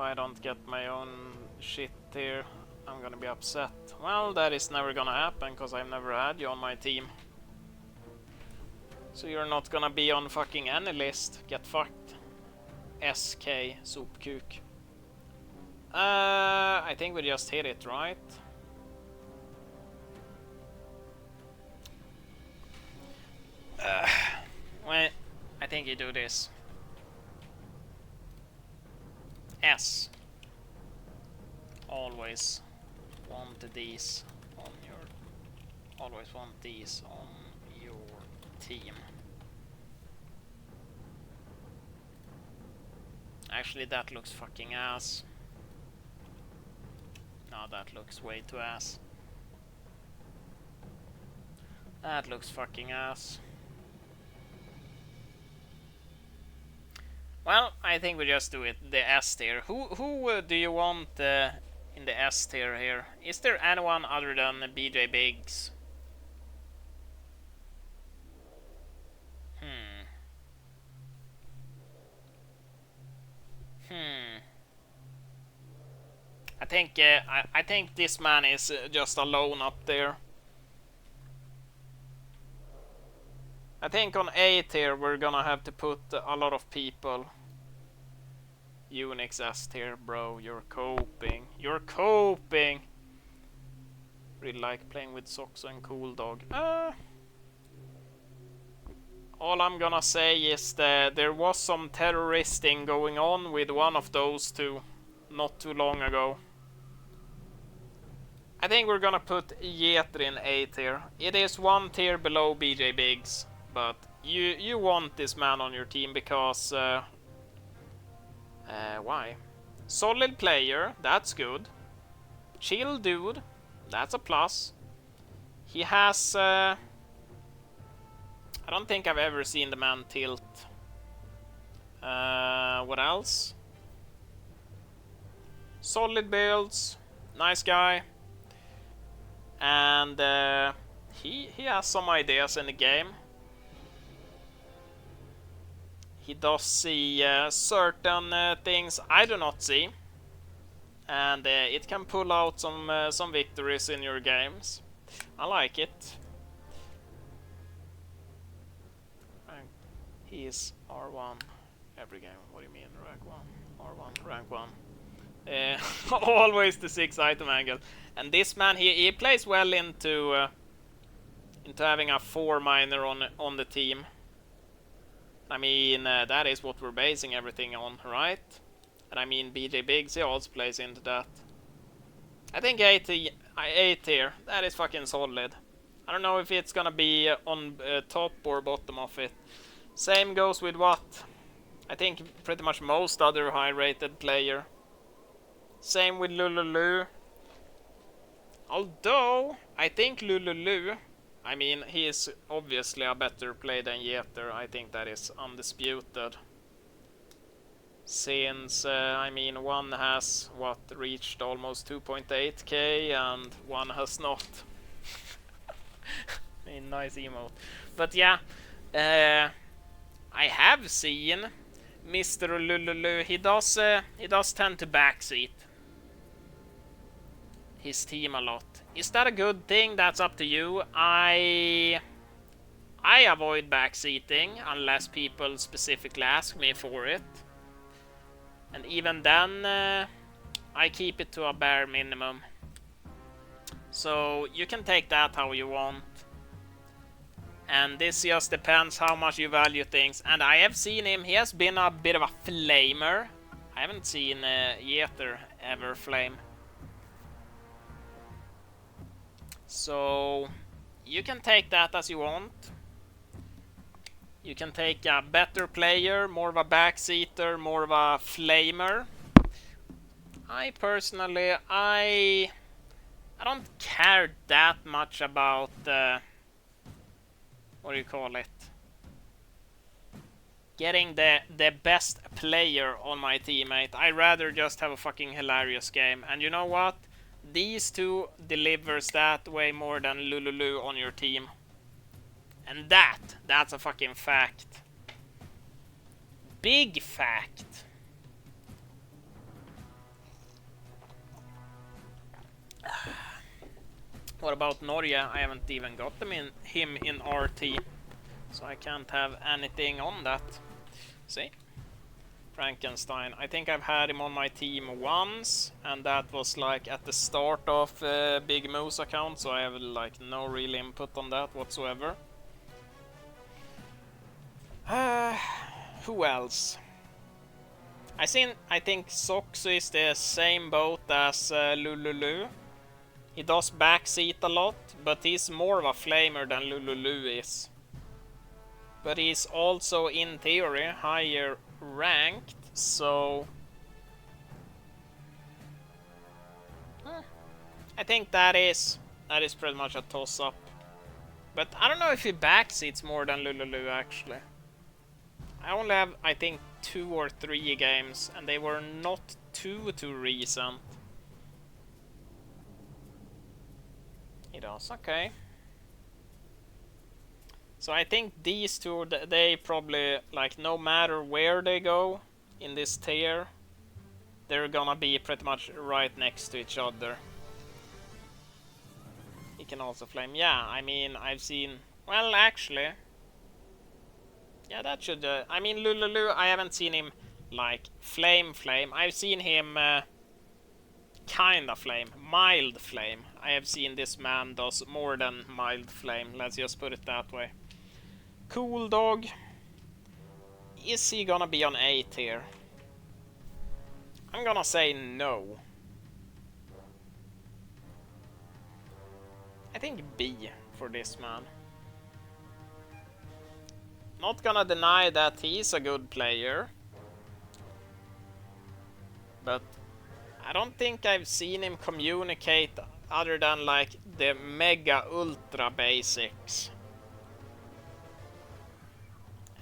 I don't get my own shit here, I'm gonna be upset. Well, that is never gonna happen, because I've never had you on my team. So you're not gonna be on fucking any list. Get fucked. SK, Soapkuk. I think we just hit it, right? Well, I think you do this. S. Always want these on your... Always want these on your team. Actually, that looks fucking ass. No, that looks way too ass. That looks fucking ass. Well, I think we just do it the S tier. Who do you want in the S tier here? Is there anyone other than BJ Biggs? I think this man is just alone up there. I think on A tier we're gonna have to put a lot of people. Unix S tier, bro. You're coping. You're coping. Really like playing with Soxo and Cool Dog. All I'm gonna say is that there was some terroristing going on with one of those two not too long ago. I think we're gonna put Yeter in A tier. It is one tier below BJ Biggs, but you want this man on your team because why? Solid player, that's good. Chill dude, that's a plus. He has I don't think I've ever seen the man tilt. What else? Solid builds, nice guy. And he has some ideas in the game. He does see certain things I do not see, and it can pull out some victories in your games. I like it. He is R1 every game. What do you mean rank 1? R1 rank 1. Always the 6 item angle. And this man, he plays well into having a 4 miner on the team. I mean, that is what we're basing everything on, right? And I mean, BJ Biggs, he also plays into that. I think A tier, that is fucking solid. I don't know if it's gonna be on top or bottom of it. Same goes with what? I think pretty much most other high-rated player. Same with Lululu. Although, I think Lululu, I mean, he is obviously a better player than Yeter. I think that is undisputed. Since, I mean, one has, what, reached almost 2.8k and one has not. I mean, nice emote. But yeah, I have seen Mr. Lululu. He does tend to backseat his team a lot. Is that a good thing? That's up to you. I avoid backseating unless people specifically ask me for it. And even then, I keep it to a bare minimum. So you can take that how you want. And this just depends how much you value things. And I have seen him, he has been a bit of a flamer. I haven't seen Yeter ever flame. So you can take that as you want. You can take a better player, more of a backseater, more of a flamer. I personally, I don't care that much about what do you call it? Getting the best player on my teammate. I rather just have a fucking hilarious game. And you know what? These two delivers that way more than Lululu on your team. And that's a fucking fact. Big fact. What about Norge? I haven't even got him in RT, so I can't have anything on that. See? Frankenstein. I think I've had him on my team once, and that was like at the start of Big Moose account, so I have like no real input on that whatsoever. Who else? I think Soxu is the same boat as Lululu. He does backseat a lot, but he's more of a flamer than Lululu is. But he's also, in theory, higher ranked, so... I think that is pretty much a toss-up. But I don't know if he backseats more than Lululu, actually. I only have, I think, 2 or 3 games, and they were not too recent. He does, okay. So I think these two, they probably, like, no matter where they go in this tier, they're gonna be pretty much right next to each other. He can also flame. Yeah, I mean, I've seen... Well, actually... Yeah, that should... I mean, Lululu, I haven't seen him, like, flame. I've seen him... kinda flame. Mild flame. I have seen this man does more than mild flame. Let's just put it that way. Cool Dog. Is he gonna be on A tier? I'm gonna say no. I think B for this man. Not gonna deny that he's a good player. But I don't think I've seen him communicate other than like the mega ultra basics.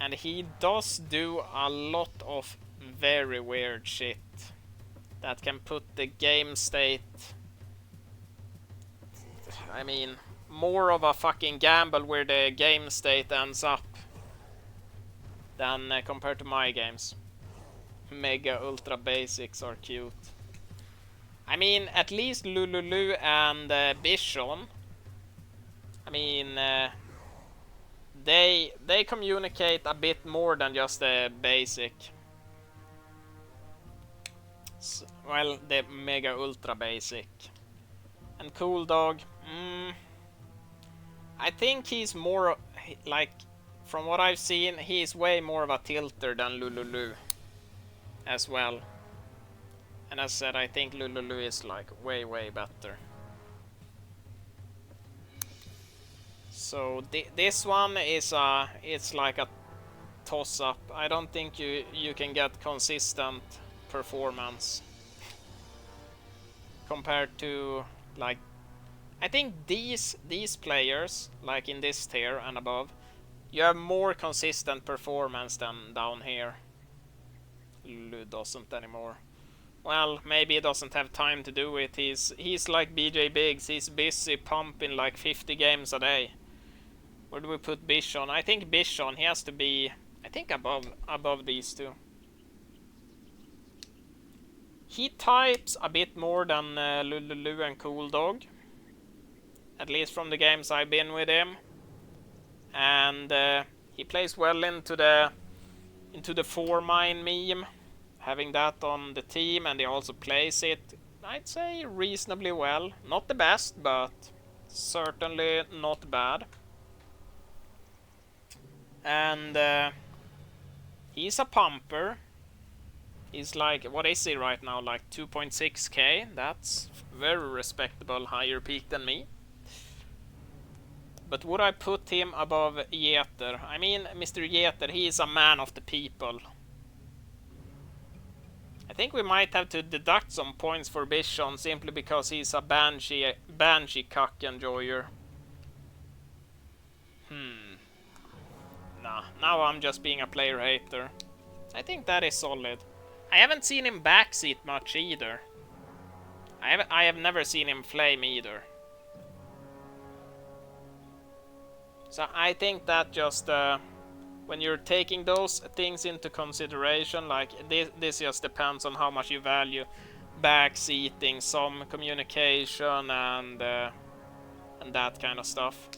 And he does do a lot of very weird shit that can put the game state... I mean, more of a fucking gamble where the game state ends up than compared to my games. Mega ultra basics are cute. I mean, at least Lululu and Bishon, I mean, they communicate a bit more than just the basic. So, well, the mega ultra basic. And Cool Dog, I think he's more, like, from what I've seen, he's way more of a tilter than Lululu as well. And as I said, I think Lululu is like way better. So this one is it's like a toss-up. I don't think you can get consistent performance compared to, like, I think these players, like in this tier and above, you have more consistent performance than down here. Lulu doesn't anymore. Well, maybe he doesn't have time to do it. He's like BJ Biggs. He's busy pumping like 50 games a day. Where do we put Bishon? I think Bishon, he has to be, I think above these two. He types a bit more than Lululu and Cool Dog. At least from the games I've been with him. And he plays well into the 4-mine meme. Having that on the team, and he also plays it, I'd say, reasonably well. Not the best, but certainly not bad. And he's a pumper. He's like, what is he right now? Like 2.6k. That's very respectable, higher peak than me. But would I put him above Jeter? I mean, Mr. Jeter, he is a man of the people. I think we might have to deduct some points for Bishon simply because he's a banshee cuck enjoyer. Nah, now I'm just being a player hater. I think that is solid. I haven't seen him backseat much either. I have never seen him flame either. So I think that just when you're taking those things into consideration, like this just depends on how much you value backseating some communication and that kind of stuff.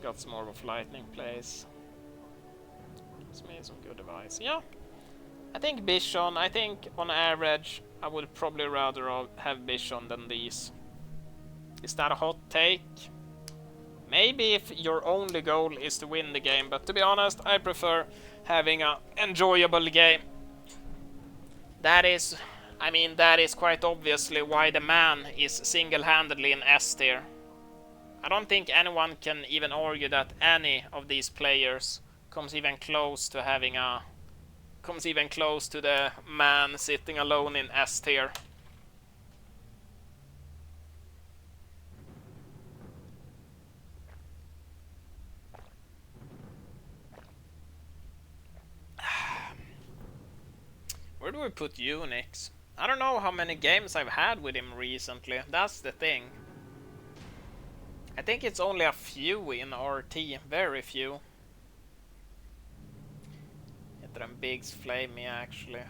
Got some more of lightning plays. It's made some good advice. Yeah, I think Bichon. I think on average, I would probably rather have Bichon than these. Is that a hot take? Maybe if your only goal is to win the game, but to be honest, I prefer having an enjoyable game. That is, I mean, that is quite obviously why the man is single-handedly in S tier. I don't think anyone can even argue that any of these players comes even close to the man sitting alone in S tier. Where do we put Unix? I don't know how many games I've had with him recently. That's the thing. I think it's only a few in RT. Very few. Them bigs flame me actually.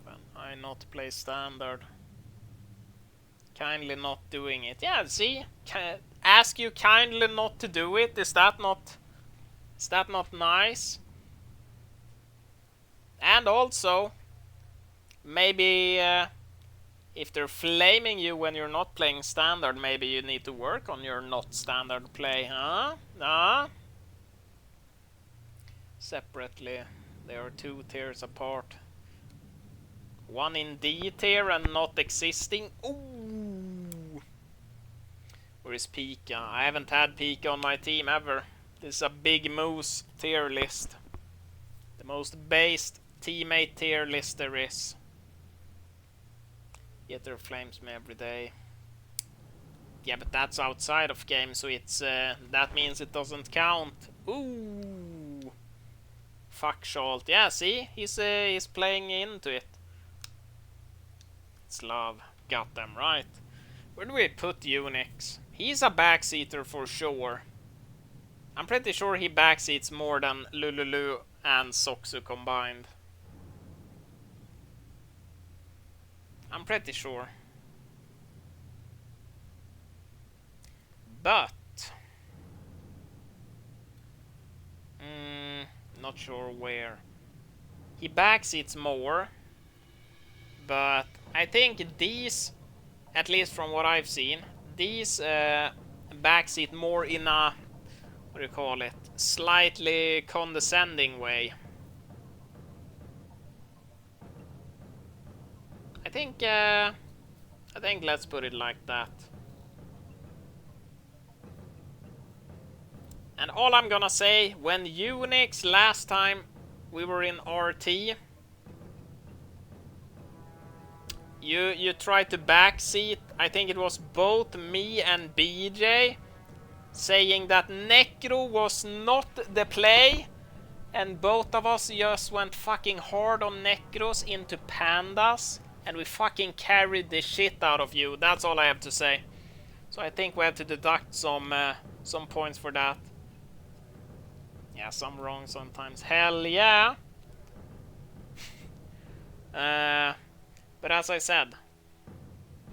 When I not play standard. Kindly not doing it. Yeah, see? Ask you kindly not to do it. Is that not nice? And also, maybe if they're flaming you when you're not playing standard, maybe you need to work on your not standard play, huh? Separately, they are 2 tiers apart. One in D tier and not existing. Ooh. Where is Pika? I haven't had Pika on my team ever. This is a big moose tier list. The most based teammate tier list there is. Yet there flames me every day. Yeah, but that's outside of game, so it's that means it doesn't count. Ooh, fuck Schalt. Yeah, see, he's playing into it. It's love. Got them right. Where do we put Unix? He's a backseater for sure. I'm pretty sure he backseats more than Lululu and Soxu combined. I'm pretty sure. But not sure where. He backseats more, but I think these, at least from what I've seen, these backseat more in a, what do you call it, slightly condescending way. I think let's put it like that. And all I'm gonna say, when Unix last time we were in RT, you tried to backseat, I think it was both me and BJ, saying that Necro was not the play, and both of us just went fucking hard on Necros into Pandas, and we fucking carried the shit out of you. That's all I have to say. So I think we have to deduct some points for that. Yeah, some wrong sometimes. Hell yeah. But as I said,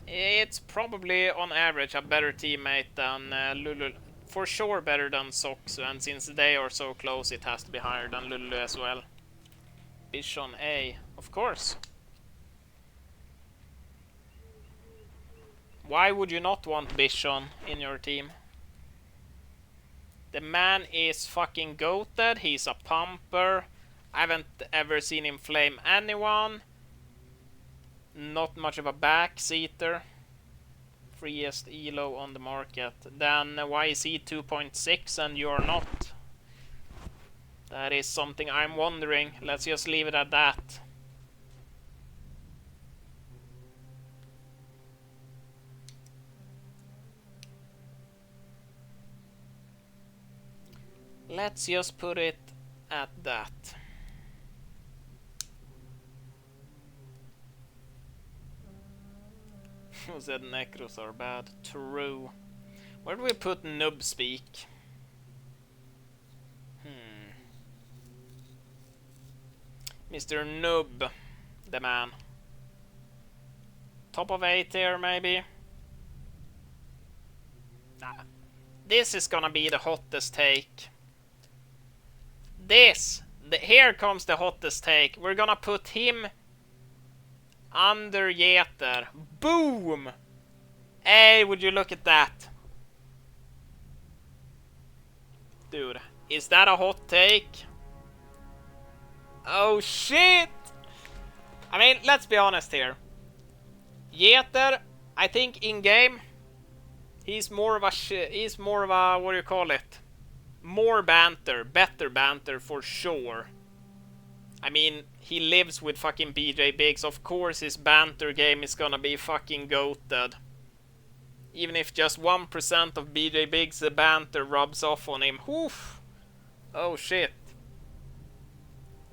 it's probably on average a better teammate than Lulu. For sure better than Soxu, and since they are so close, it has to be higher than Lulu as well. Bichon A, of course. Why would you not want Bichon in your team? The man is fucking goated. He's a pumper. I haven't ever seen him flame anyone. Not much of a backseater. Freest elo on the market. Then why is he 2.6 and you're not? That is something I'm wondering. Let's just leave it at that. Let's just put it at that. Who said Necros are bad? True. Where do we put Noob Speak? Mr. Noob, the man. Top of A tier, maybe. Nah. This is gonna be the hottest take. Here comes the hottest take. We're gonna put him under Jeter. Boom! Hey, would you look at that? Dude, is that a hot take? Oh shit! I mean, let's be honest here. Jeter, I think in game, he's more of a what do you call it? More banter, better banter for sure. I mean, he lives with fucking BJ Biggs. Of course his banter game is gonna be fucking goated. Even if just 1% of BJ Biggs' banter rubs off on him. Oof. Oh shit.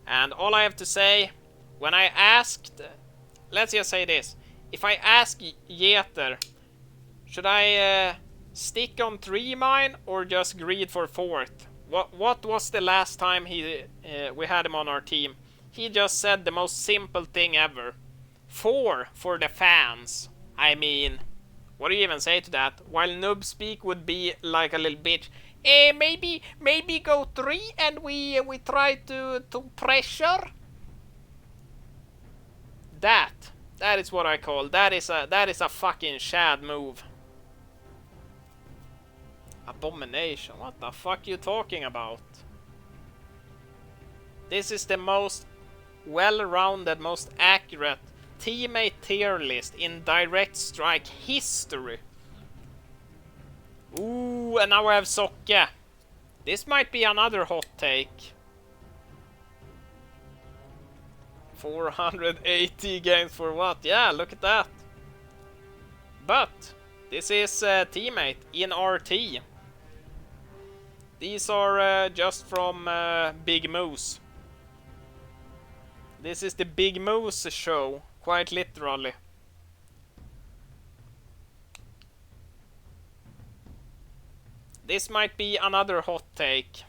And all I have to say, when I asked... Let's just say this. If I ask Jeter, should I stick on 3 mine or just greed for 4th? What was the last time we had him on our team? He just said the most simple thing ever. 4 for the fans. I mean, what do you even say to that? While noob speak would be like a little bitch. Maybe go 3 and we try to pressure. That is what I call. That is a fucking shad move. Abomination. What the fuck you talking about? This is the most well-rounded, most accurate teammate tier list in Direct Strike history. Ooh, and now I have Socke. This might be another hot take. 480 games for what? Yeah, look at that. But this is teammate in RT. These are just from Big Moose. This is the Big Moose show, quite literally. This might be another hot take.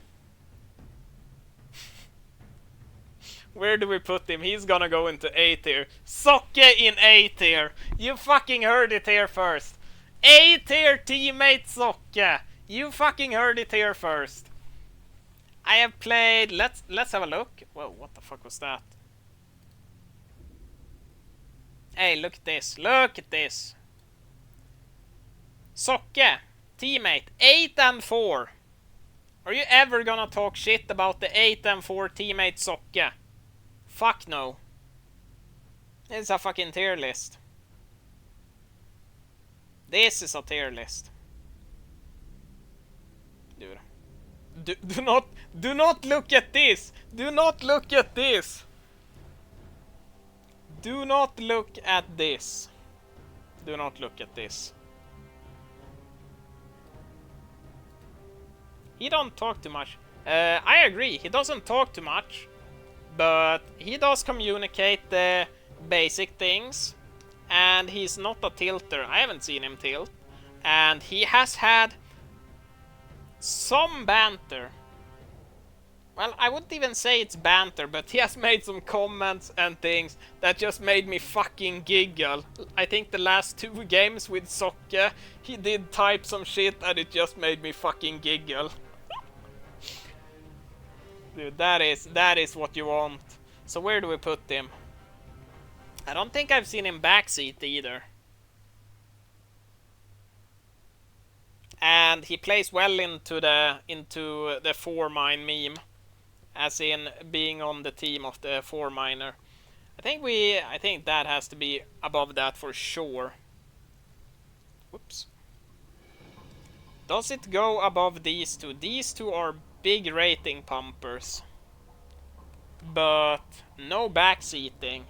Where do we put him? He's gonna go into A tier. Socke in A tier. You fucking heard it here first. A tier teammate Socke. You fucking heard it here first. I have played... Let's have a look. Whoa, what the fuck was that? Hey, look at this. Look at this. Socke, teammate, 8 and 4. Are you ever gonna talk shit about the 8 and 4 teammate Socke? Fuck no. It's a fucking tier list. This is a tier list. Dude. Do not look at this. Do not look at this. Do not look at this. Do not look at this. He don't talk too much. I agree. He doesn't talk too much. But he does communicate the basic things. And he's not a tilter. I haven't seen him tilt. And he has had some banter. Well, I wouldn't even say it's banter, but he has made some comments and things that just made me fucking giggle. I think the last 2 games with Socke, he did type some shit and it just made me fucking giggle. Dude, that is what you want. So where do we put him? I don't think I've seen him backseat either. And he plays well into the 4 mine meme. As in being on the team of the 4 miner. I think that has to be above that for sure. Whoops. Does it go above these 2? These 2 are big rating pumpers. But no backseating.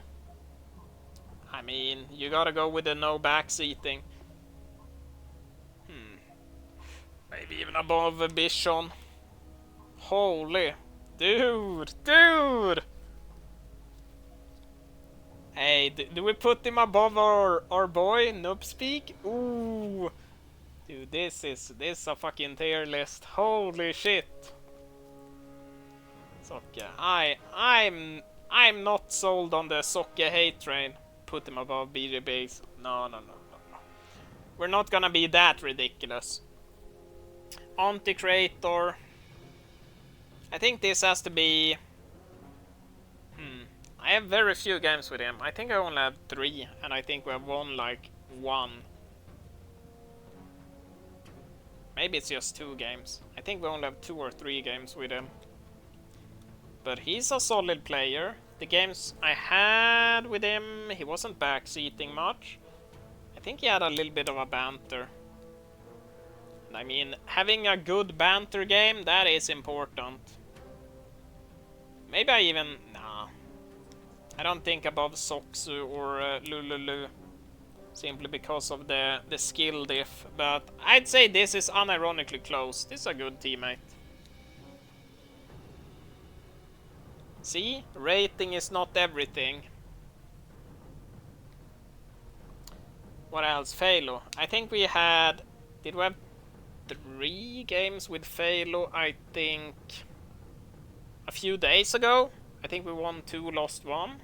I mean, you gotta go with the no backseating. Maybe even above a Bichon. Holy. Dude! Hey, do we put him above our boy, Noobspeak? Ooh! Dude, this is a fucking tier list. Holy shit! Socke. I'm not sold on the Socke hate train. put him above BJ Biggs. No. We're not gonna be that ridiculous. Anti-Creator. I think this has to be... I have very few games with him. I think I only have 3, and I think we have won like 1. Maybe it's just 2 games. I think we only have 2 or 3 games with him. But he's a solid player. The games I had with him, he wasn't backseating much. I think he had a little bit of a banter. And I mean, having a good banter game, that is important. Maybe I even... Nah. I don't think above Soxu or Lululu. Simply because of the skill diff. But I'd say this is unironically close. This is a good teammate. See? Rating is not everything. What else? Phalo. I think we had... Did we have 3 games with Phalo? I think... A few days ago? I think we won 2, lost 1.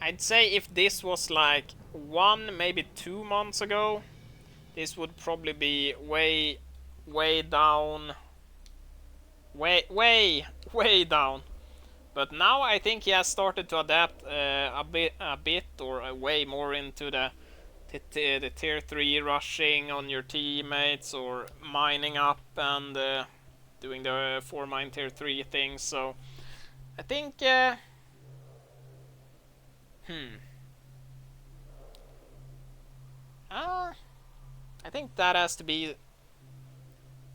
I'd say if this was like 1, maybe 2 months ago, this would probably be way down. Way down. But now I think he has started to adapt a bit or way more into the tier 3 rushing on your teammates or mining up and doing the 4 mine tier 3 things. So I think I think that has to be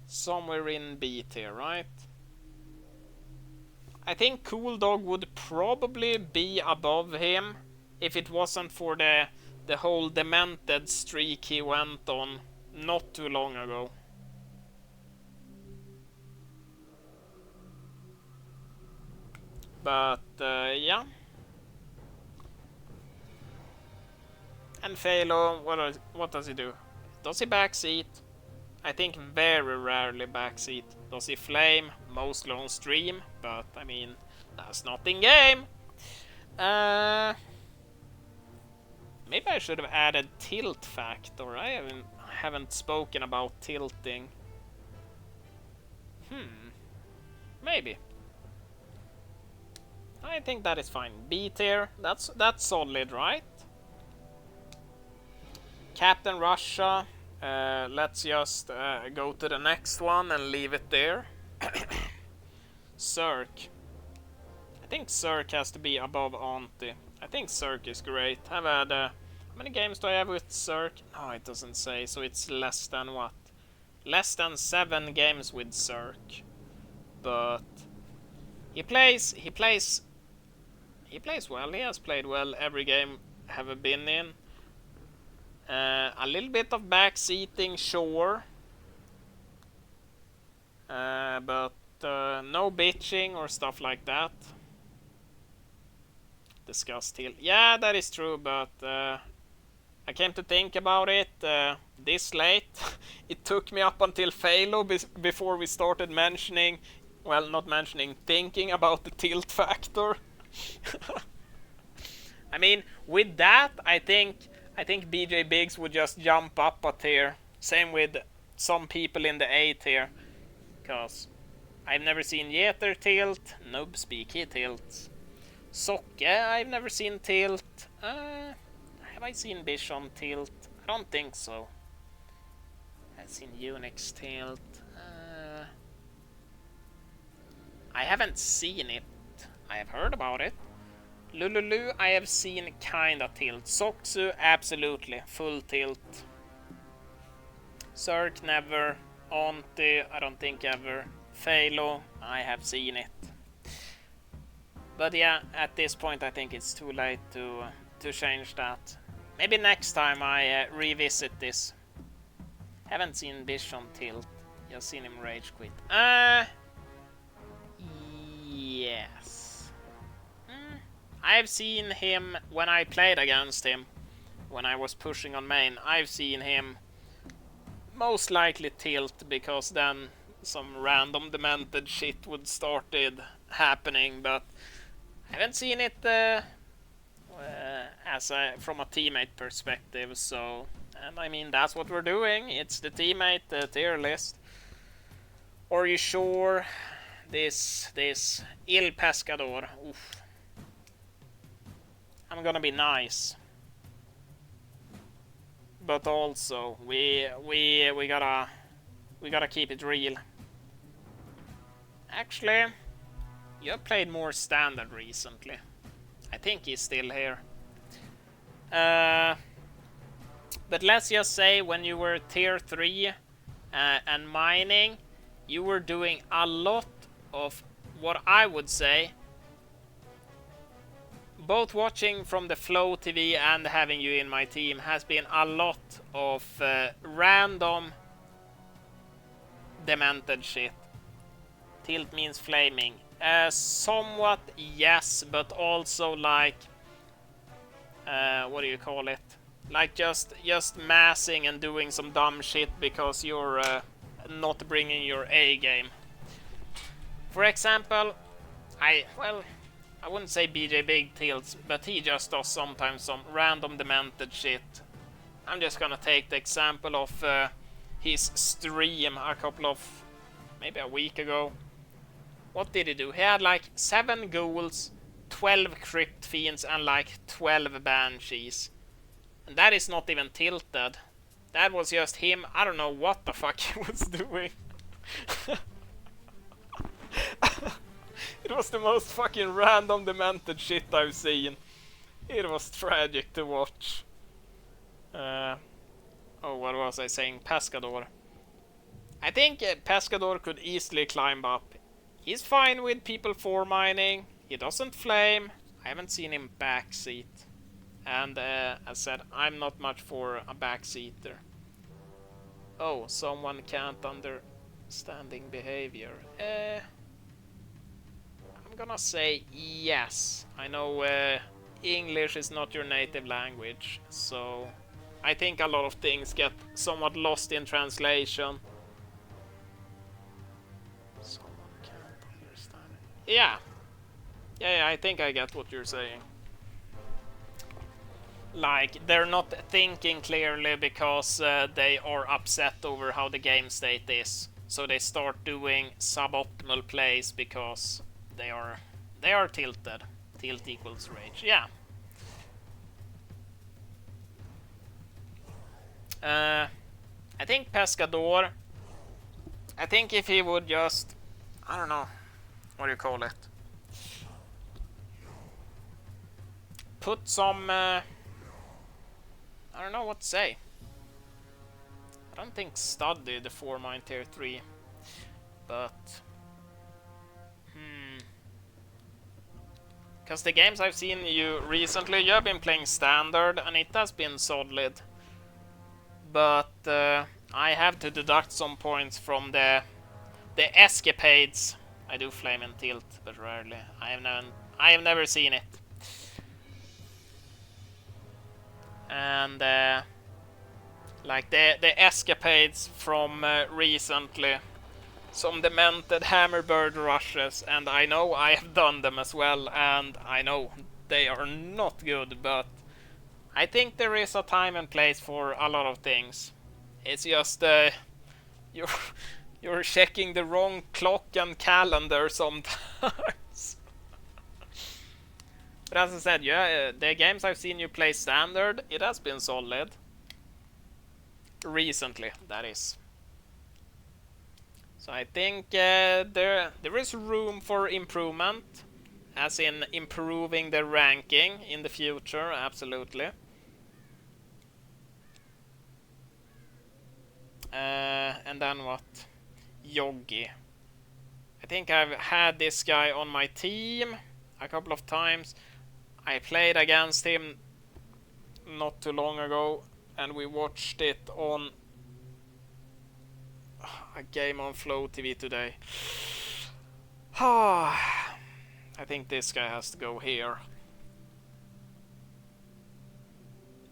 somewhere in B tier, right? I think Cool Dog would probably be above him if it wasn't for the whole demented streak he went on not too long ago. But yeah. And Phalo, what does he do? Does he backseat? I think very rarely backseat. Does he flame? Mostly on stream, but I mean, that's not in game. Maybe I should have added tilt factor. I haven't spoken about tilting. Maybe. I think that is fine. B tier, that's solid, right? Captain Russia. Let's just go to the next one and leave it there. Cirque. I think Cirque has to be above Auntie. I think Cirque is great. I've had... how many games do I have with Cirque? No, it doesn't say. So it's less than what? Less than 7 games with Cirque. But... He plays well. He has played well every game I have been in. A little bit of backseating, sure. But no bitching or stuff like that. Discuss tilt. Yeah, that is true, but I came to think about it this late. It took me up until Phalo before we started mentioning, well, not mentioning, thinking about the tilt factor. I mean, with that, I think BJ Biggs would just jump up a tier. Same with some people in the A tier. Because I've never seen Jeter tilt. Noob Speak, he tilts. Socke, I've never seen tilt. Have I seen Bishon tilt? I don't think so. I've seen Unix tilt. I haven't seen it. I have heard about it. Lululu, I have seen kinda tilt. Soxu, absolutely, full tilt. Cirque, never. Auntie, I don't think ever. Phalo, I have seen it. But yeah, at this point I think it's too late to change that. Maybe next time I revisit this. Haven't seen Bishon tilt. Just seen him rage quit. Yes. I've seen him when I played against him. When I was pushing on main, I've seen him most likely tilt, because then some random demented shit would started happening, but I haven't seen it from a teammate perspective. So, and I mean that's what we're doing. It's the teammate tier list. Are you sure? This Il Pescador. Oof. I'm gonna be nice, but also we gotta keep it real. Actually, you have played more standard recently. I think he's still here. But let's just say when you were tier 3 and mining, you were doing a lot of what I would say, both watching from the Flow TV and having you in my team, has been a lot of random demented shit. Tilt means flaming. Somewhat yes, but also like what do you call it? Like just massing and doing some dumb shit because you're not bringing your A game. For example, I wouldn't say BJ Big tilts, but he just does sometimes some random demented shit. I'm just gonna take the example of his stream maybe a week ago. What did he do? He had like 7 ghouls, 12 crypt fiends, and like 12 banshees. And that is not even tilted. That was just him. I don't know what the fuck he was doing. It was the most fucking random demented shit I've seen. It was tragic to watch. Oh, what was I saying? Pescador. I think Pescador could easily climb up. He's fine with people 4 mining. He doesn't flame. I haven't seen him backseat. And as I said, I'm not much for a backseater. Oh, someone can't understanding behavior. I'm gonna say yes. I know English is not your native language, so I think a lot of things get somewhat lost in translation. Yeah. Yeah, I think I get what you're saying. Like, they're not thinking clearly because they are upset over how the game state is. So they start doing suboptimal plays because they are tilted. Tilt equals rage. Yeah. I think Pescador, I think if he would just, I don't know, what do you call it? Put some, I don't know what to say. I don't think Stud did the 4 mine tier 3, but because the games I've seen you recently, you have been playing standard and it has been solid, but I have to deduct some points from the escapades. I do flame and tilt, but rarely. I have never seen it. And like the escapades from recently, some demented hammerbird rushes, and I know I have done them as well, and I know they are not good, but I think there is a time and place for a lot of things. It's just you're checking the wrong clock and calendar sometimes. But as I said, yeah, the games I've seen you play standard, it has been solid. Recently, that is. So I think there is room for improvement, as in improving the ranking in the future, absolutely. And then what? Yogi. I think I've had this guy on my team a couple of times. I played against him not too long ago, and we watched it on a game on Flow TV today. I think this guy has to go here.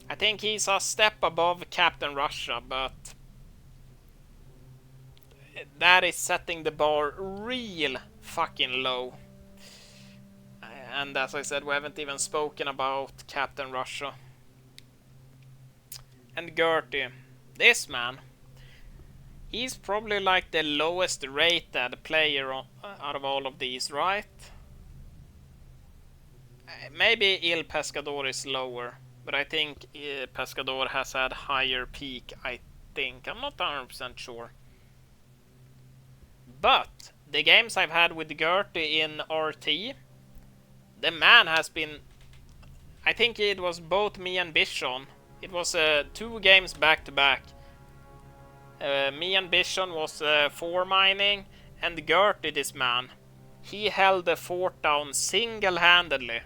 I think he's a step above Captain Russia, but that is setting the bar real fucking low. And as I said, we haven't even spoken about Captain Russia. And Gertie. This man. He's probably like the lowest rated player out of all of these, right? Maybe Il Pescador is lower. But I think Pescador has had higher peak, I think. I'm not 100% sure. But the games I've had with Gertie in RT, the man has been... I think it was both me and Bishon. It was 2 games back to back. Me and Bishon was 4 mining, and Gertie, this man, he held the fort down single-handedly.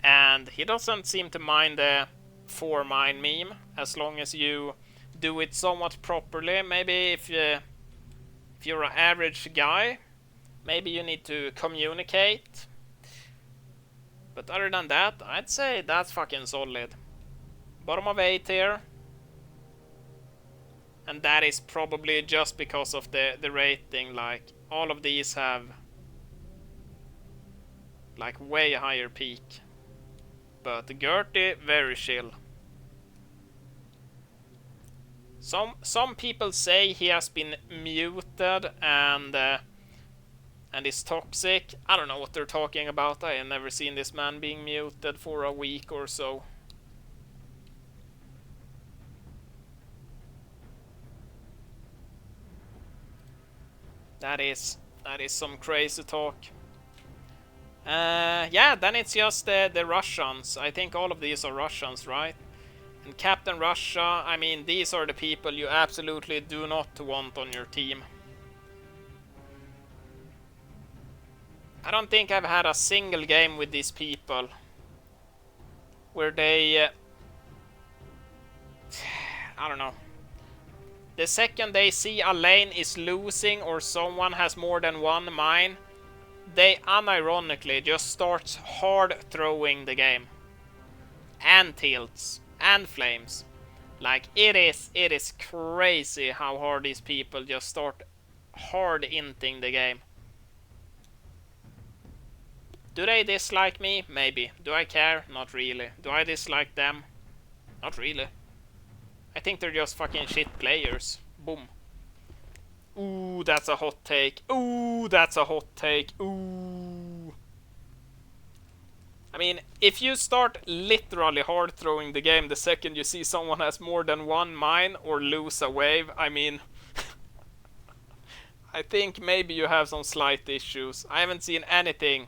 And he doesn't seem to mind the 4 mine meme, as long as you do it somewhat properly. Maybe if you're an average guy, maybe you need to communicate. But other than that, I'd say that's fucking solid. Bottom of 8 here. And that is probably just because of the rating. Like, all of these have like way higher peak. But Gertie, very chill. Some people say he has been muted and is toxic. I don't know what they're talking about. I have never seen this man being muted for a week or so. That is some crazy talk. Yeah, then it's just the Russians. I think all of these are Russians, right? And Captain Russia, I mean, these are the people you absolutely do not want on your team. I don't think I've had a single game with these people where they... I don't know. The second they see a lane is losing or someone has more than 1 mine, they unironically just start hard throwing the game. And tilts. And flames. Like, it is crazy how hard these people just start hard inting the game. Do they dislike me? Maybe. Do I care? Not really. Do I dislike them? Not really. I think they're just fucking shit players. Boom. Ooh, that's a hot take. Ooh, that's a hot take. Ooh. I mean, if you start literally hard throwing the game the second you see someone has more than 1 mine or lose a wave, I mean... I think maybe you have some slight issues. I haven't seen anything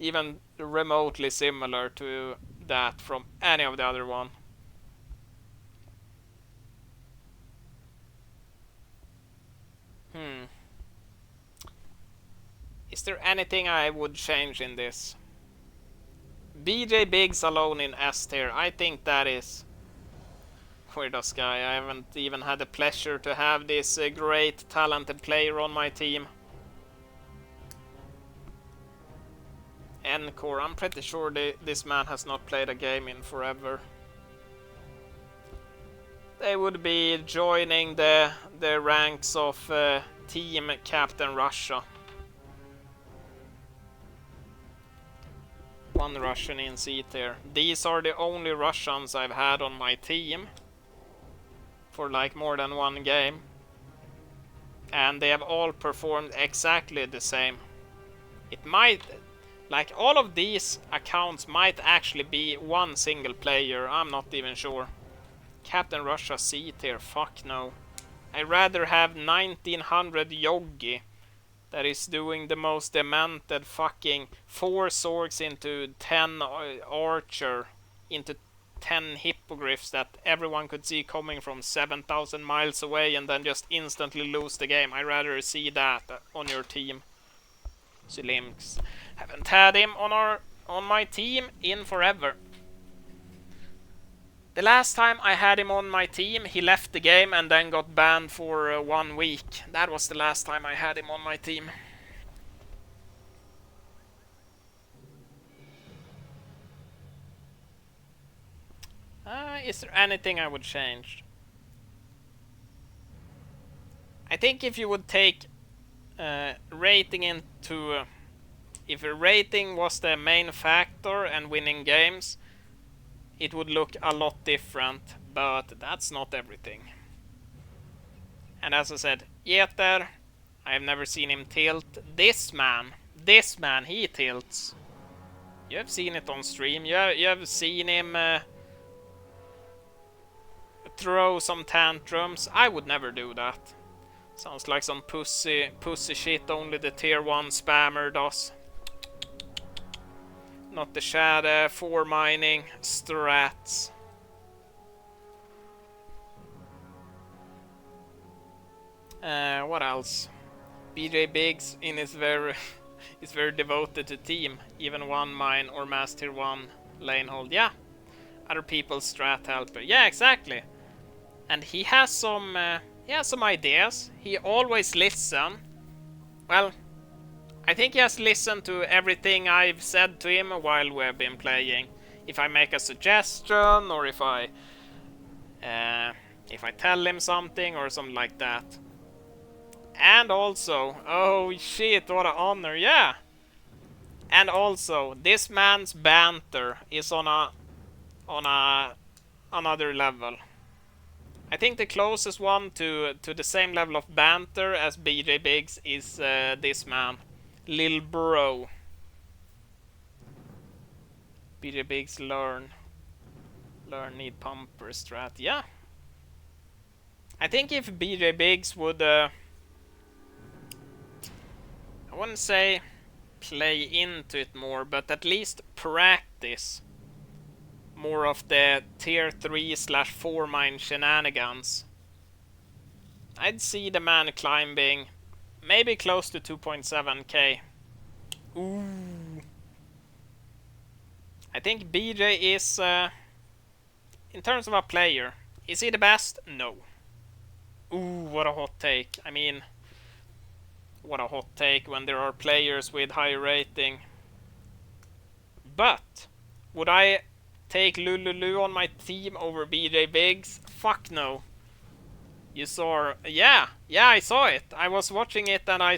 even remotely similar to that from any of the other one. Is there anything I would change in this? BJ Biggs alone in S tier. I think that is... Weirdest guy. I haven't even had the pleasure to have this great talented player on my team. Encore. I'm pretty sure this man has not played a game in forever. They would be joining the ranks of Team Captain Russia. 1 Russian in C tier. These are the only Russians I've had on my team for like more than 1 game. And they have all performed exactly the same. It might... Like, all of these accounts might actually be 1 single player. I'm not even sure. Captain Russia C tier. Fuck no. I'd rather have 1900 Yogi that is doing the most demented fucking 4 Sorgs into 10 Archer into 10 Hippogriffs that everyone could see coming from 7,000 miles away and then just instantly lose the game. I'd rather see that on your team. Zulimks. Haven't had him on my team in forever. The last time I had him on my team, he left the game and then got banned for 1 week. That was the last time I had him on my team. Is there anything I would change? think if you would take rating into... if a rating was the main factor and winning games, it would look a lot different, but that's not everything. And as I said, Jeter, I've never seen him tilt. This man, he tilts. You have seen it on stream. You have seen him throw some tantrums. I would never do that. Sounds like some pussy shit only the tier 1 spammer does. Not the Shad 4 mining strats. What else? BJ Biggs in his very is very devoted to team, even 1 mine or master 1 lane hold. Yeah, other people's strat helper. Yeah, exactly. And he has some ideas. He always listen. Well, I think he has listened to everything I've said to him while we've been playing. If I make a suggestion or if I tell him something or something like that. And also, oh shit, what an honor, yeah. And also, this man's banter is on another level. I think the closest one to the same level of banter as BJ Biggs is this man, Lil Bro. BJ Biggs learn need pumper strat. Yeah. I think if BJ Biggs would I wouldn't say play into it more, but at least practice more of the tier 3/4 mine shenanigans, I'd see the man climbing maybe close to 2.7k. Ooh. I think BJ is, in terms of a player, is he the best? No. Ooh, what a hot take. I mean, what a hot take when there are players with high rating. But would I take Lululu on my team over BJ Biggs? Fuck no. You saw... Yeah, I saw it. I was watching it and I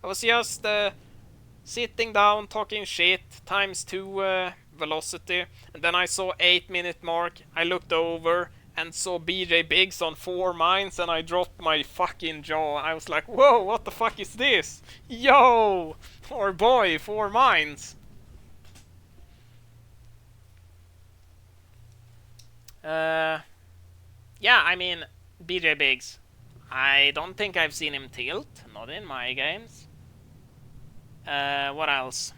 was just sitting down talking shit ×2 velocity. And then I saw 8-minute mark. I looked over and saw BJ Biggs on 4 mines and I dropped my fucking jaw. I was like, whoa, what the fuck is this? Yo! Poor boy, 4 mines. Yeah, I mean, BJ Biggs. I don't think I've seen him tilt. Not in my games. What else?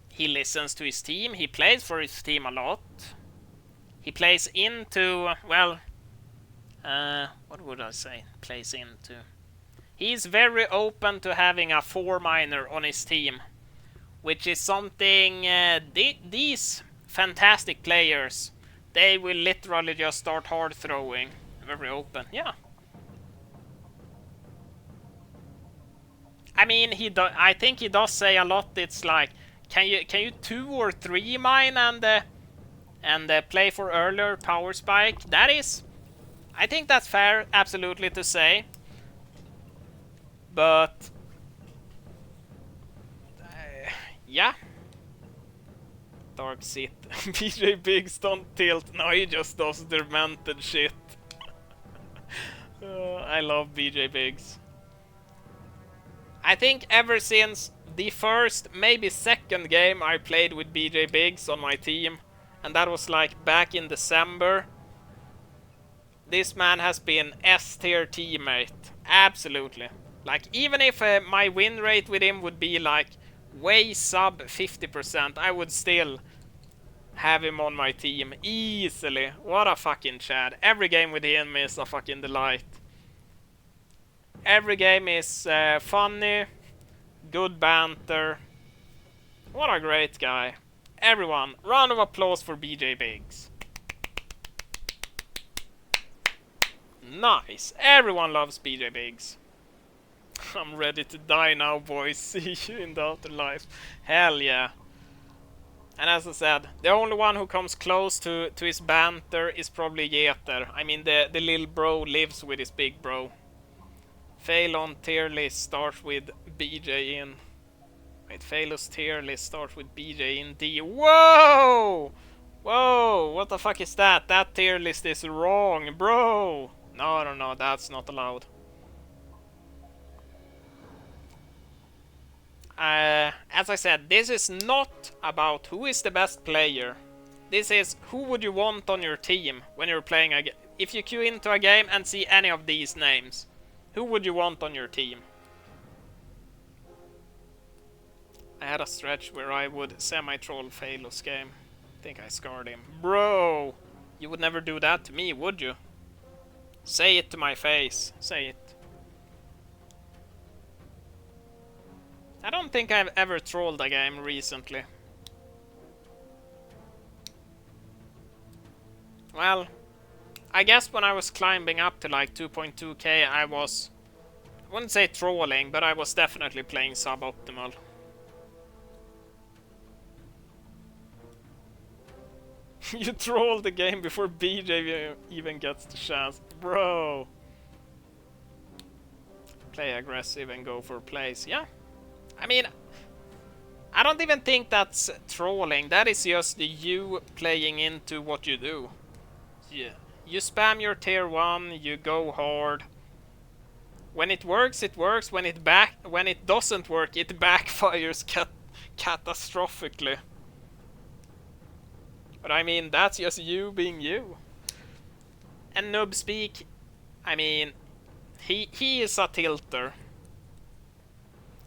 He listens to his team. He plays for his team a lot. He plays into, well, what would I say? Plays into. He's very open to having a 4 miner on his team, which is something these fantastic players, they will literally just start hard throwing. Very open, yeah. I mean, I think he does say a lot. It's like, can you 2 or 3 mine and play for earlier power spike? That is, I think that's fair, absolutely, to say. But yeah. Dark Sith. BJ Biggs don't tilt. No, he just does demented shit. I love BJ Biggs. I think ever since the first, maybe second game I played with BJ Biggs on my team, and that was like back in December, this man has been S-tier teammate. Absolutely. Like, even if my win rate with him would be like way sub 50%, I would still have him on my team easily. What a fucking Chad. Every game with him is a fucking delight. Every game is funny, good banter. What a great guy. Everyone, round of applause for BJ Biggs. Nice. Everyone loves BJ Biggs. I'm ready to die now, boys. See you in the afterlife. Hell yeah. And as I said, the only one who comes close to his banter is probably Jeter. I mean, the little bro lives with his big bro. Fail on tier list starts with BJ in. Wait, Fail's tier list starts with BJ in D. Whoa! Whoa! What the fuck is that? That tier list is wrong, bro! No, that's not allowed. As I said, this is not about who is the best player. This is who would you want on your team when you're playing a game. If you queue into a game and see any of these names, who would you want on your team? I had a stretch where I would semi-troll Phalos game. I think I scarred him. Bro! You would never do that to me, would you? Say it to my face. Say it. I don't think I've ever trolled a game recently. Well, I guess when I was climbing up to like 2.2k I wouldn't say trolling, but I was definitely playing suboptimal. You troll the game before BJ even gets the chance. Bro! Play aggressive and go for plays. Yeah. I mean, I don't even think that's trolling. That is just you playing into what you do. Yeah. You spam your tier 1, you go hard. When it works, it works. When it doesn't work, it backfires catastrophically. But I mean, that's just you being you. And Noob Speak, I mean, he is a tilter.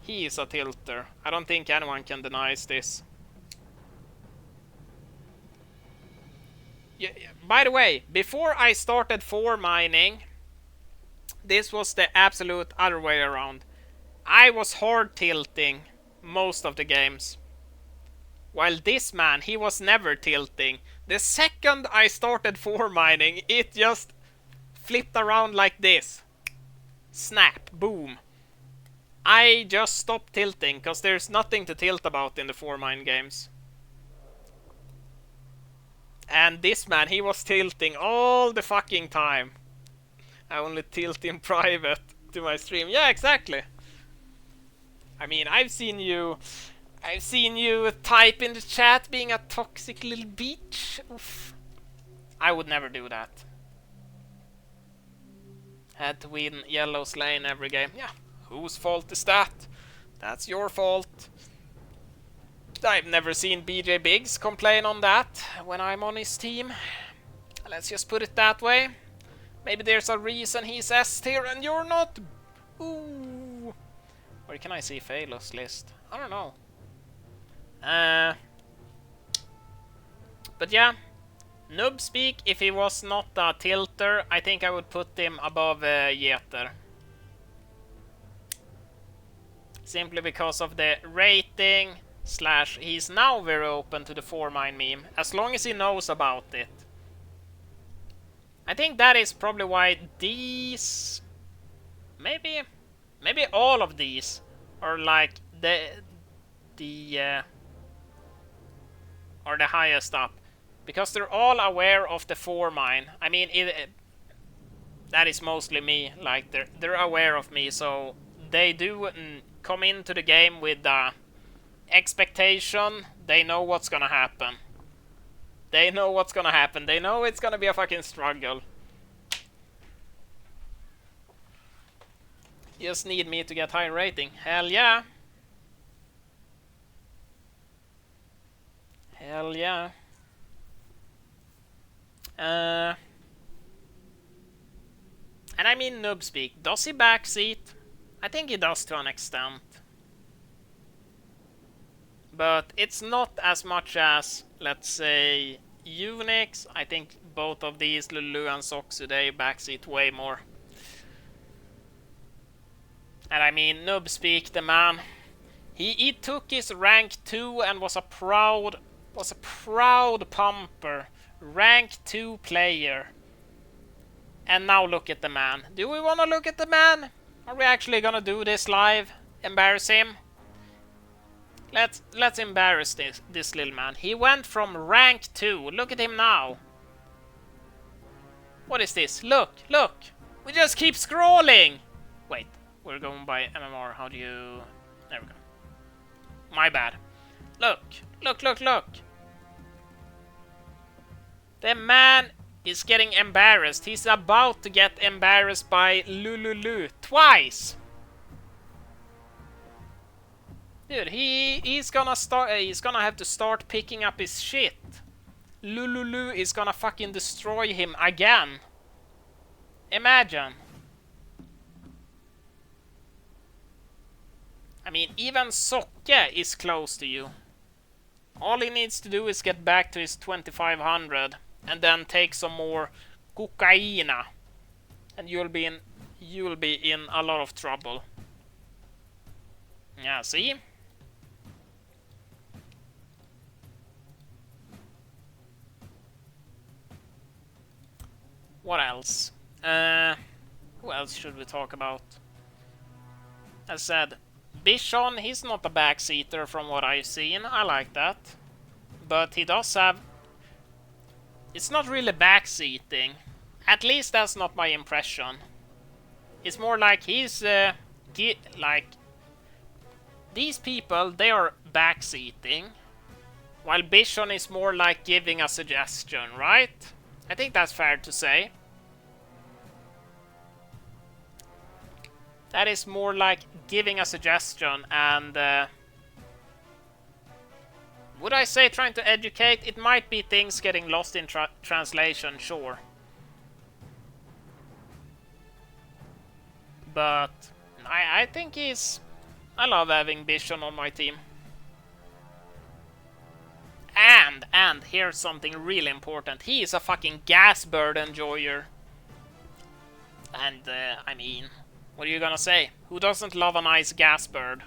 He is a tilter. I don't think anyone can deny this. Yeah, by the way, before I started 4 mining, this was the absolute other way around. I was hard tilting most of the games. While this man, he was never tilting. The second I started 4 mining, it just flipped around like this. Snap, boom. I just stopped tilting, because there's nothing to tilt about in the 4 mine games. And this man, he was tilting all the fucking time. I only tilt in private to my stream. Yeah, exactly. I mean, I've seen you type in the chat being a toxic little bitch. Oof. I would never do that. Had to win Yellow's lane every game. Yeah. Whose fault is that? That's your fault. I've never seen BJ Biggs complain on that when I'm on his team. Let's just put it that way. Maybe there's a reason he's S tier and you're not. Ooh. Where can I see Phalos list? I don't know. But yeah. Noob Speak, if he was not a tilter, I think I would put him above Jeter. Simply because of the rating / he's now very open to the 4 mine meme, as long as he knows about it. I think that is probably why these, maybe all of these are like are the highest up, because they're all aware of the 4 mine. I mean, that is mostly me. Like they're aware of me, so they do come into the game with expectation. They know what's gonna happen. They know what's gonna happen. They know it's gonna be a fucking struggle. You just need me to get high rating. Hell yeah. Hell yeah. And I mean, Noob Speak. Does he backseat? I think he does to an extent. But it's not as much as, let's say, Unix. I think both of these, Lulu and Soxu, they backseat way more. And I mean, Noob Speak, the man, he took his rank 2 and was a proud pumper. Rank 2 player. And now look at the man. Do we want to look at the man? Are we actually gonna do this live? Embarrass him? Let's embarrass this little man. He went from rank 2. Look at him now. What is this? Look. We just keep scrolling. Wait, we're going by MMR. How do you... There we go. My bad. Look. The man is getting embarrassed. He's about to get embarrassed by Lululu twice. Dude, he's gonna have to start picking up his shit. Lululu is gonna fucking destroy him again. Imagine. I mean, even Socke is close to you. All he needs to do is get back to his 2500 and then take some more cocaina, and you'll be in a lot of trouble. Yeah, see? What else? Who else should we talk about? As said, Bichon, he's not a backseater from what I've seen. I like that. But he does have... It's not really backseating. At least that's not my impression. It's more like he's... like... These people, they are backseating. While Bichon is more like giving a suggestion, right? I think that's fair to say. That is more like giving a suggestion and... would I say trying to educate? It might be things getting lost in translation, sure. But I think he's... I love having Bichon on my team. And here's something really important. He is a fucking gas bird enjoyer. And, I mean, what are you gonna say? Who doesn't love a nice gas bird?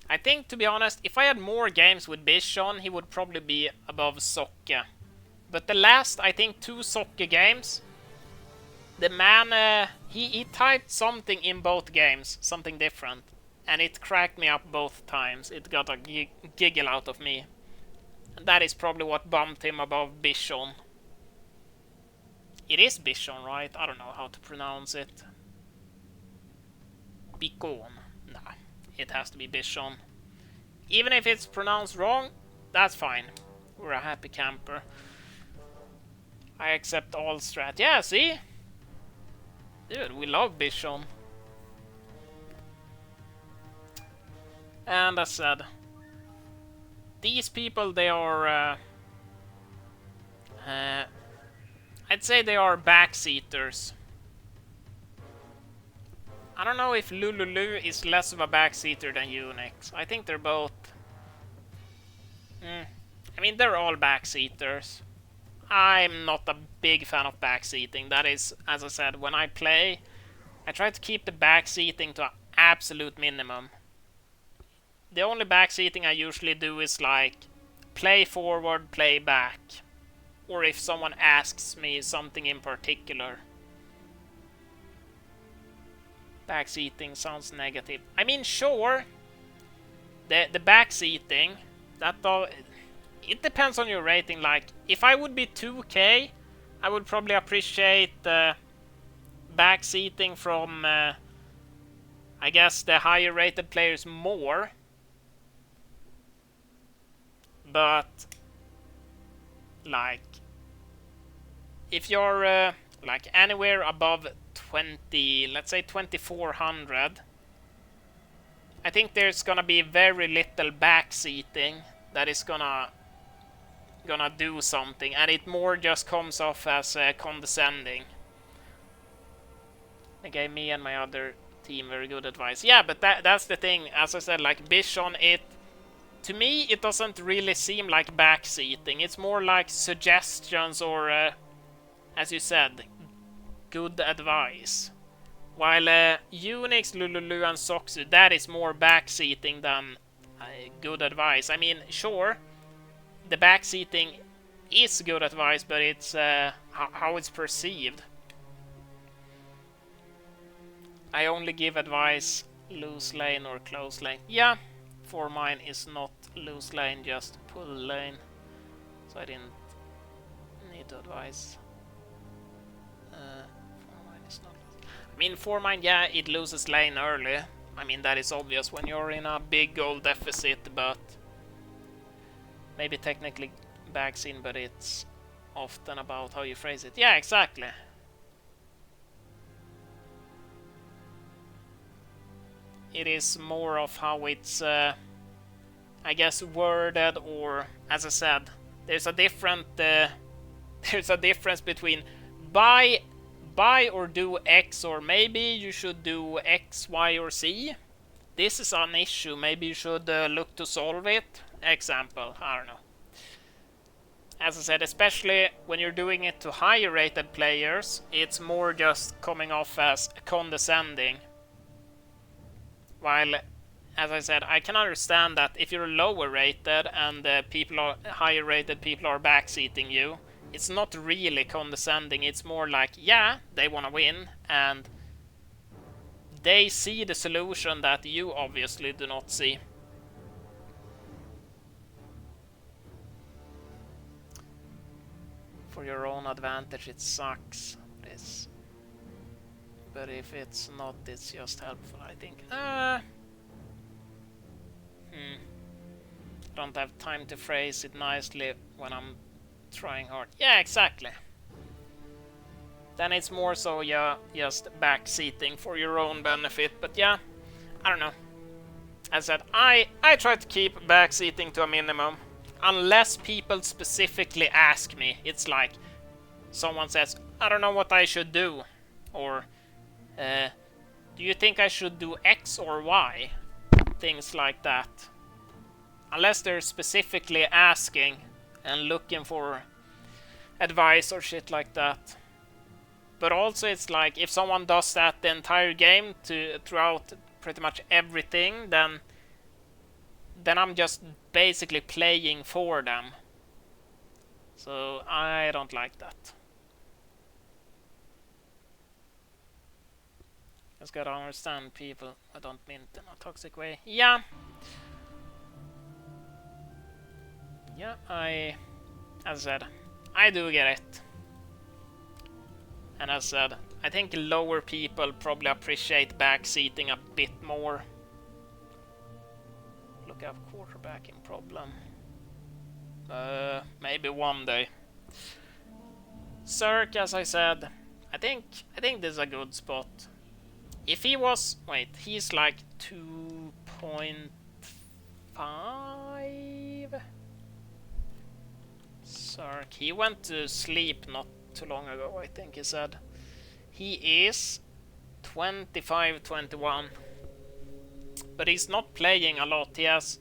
I think, to be honest, if I had more games with Bichon, he would probably be above Socke. But the last, I think, 2 Socke games, the man, he typed something in both games, something different. And it cracked me up both times. It got a giggle out of me. And that is probably what bumped him above Bichon. It is Bichon, right? I don't know how to pronounce it. Bicon. Nah, it has to be Bichon. Even if it's pronounced wrong, that's fine. We're a happy camper. I accept all strat. Yeah, see? Dude, we love Bichon. And as said, these people, they are... I'd say they are backseaters. I don't know if Lululu is less of a backseater than Unix. I think they're both... I mean, they're all backseaters. I'm not a big fan of backseating. That is, as I said, when I play, I try to keep the backseating to an absolute minimum. The only backseating I usually do is like play forward, play back. Or if someone asks me something in particular. Backseating sounds negative. I mean, sure, the backseating, that all, it depends on your rating. Like, if I would be 2K, I would probably appreciate backseating from, I guess, the higher rated players more. But, like, if you're like anywhere above 20, let's say 2400, I think there's gonna be very little backseating that is gonna do something, and it more just comes off as condescending. They gave me and my other team very good advice. Yeah, but that's the thing. As I said, like Bichon, to me, it doesn't really seem like backseating. It's more like suggestions or, as you said, good advice. While Unix, Lululu, and Soxu, that is more backseating than good advice. I mean, sure, the backseating is good advice, but it's how it's perceived. I only give advice loose lane or close lane. Yeah, for mine is not loose lane, just pull lane. So I didn't need to advise. For mine is not. I mean, for mine, yeah, it loses lane early. I mean, that is obvious when you're in a big goal deficit, but maybe technically backs in, but it's often about how you phrase it. Yeah, exactly. It is more of how it's, I guess, worded, or as I said, there's a different, there's a difference between buy or do X, or maybe you should do X, Y, or Z. This is an issue. Maybe you should look to solve it. Example, I don't know. As I said, especially when you're doing it to higher rated players, it's more just coming off as condescending. While, as I said, I can understand that if you're lower rated and higher rated people are backseating you, it's not really condescending. It's more like, yeah, they want to win, and they see the solution that you obviously do not see. For your own advantage, it sucks. This, but if it's not, it's just helpful, I think. Don't have time to phrase it nicely when I'm trying hard. Yeah, exactly. Then it's more so, yeah, just backseating for your own benefit. But yeah, I don't know. As I said, I try to keep backseating to a minimum. Unless people specifically ask me. It's like someone says, I don't know what I should do. Or, do you think I should do X or Y? Things like that. Unless they're specifically asking and looking for advice or shit like that. But also it's like, if someone does that the entire game throughout pretty much everything, then I'm just basically playing for them. So I don't like that. Just gotta understand people. I don't mean it in a toxic way. Yeah. Yeah, as I said, I do get it. And as I said, I think lower people probably appreciate backseating a bit more. Look up quarterbacking problem. Maybe one day. Cirque, as I said, I think this is a good spot. If he was, wait, he's like 2.5. Cirque, he went to sleep not too long ago, I think he said. He is 25-21. But he's not playing a lot. He has,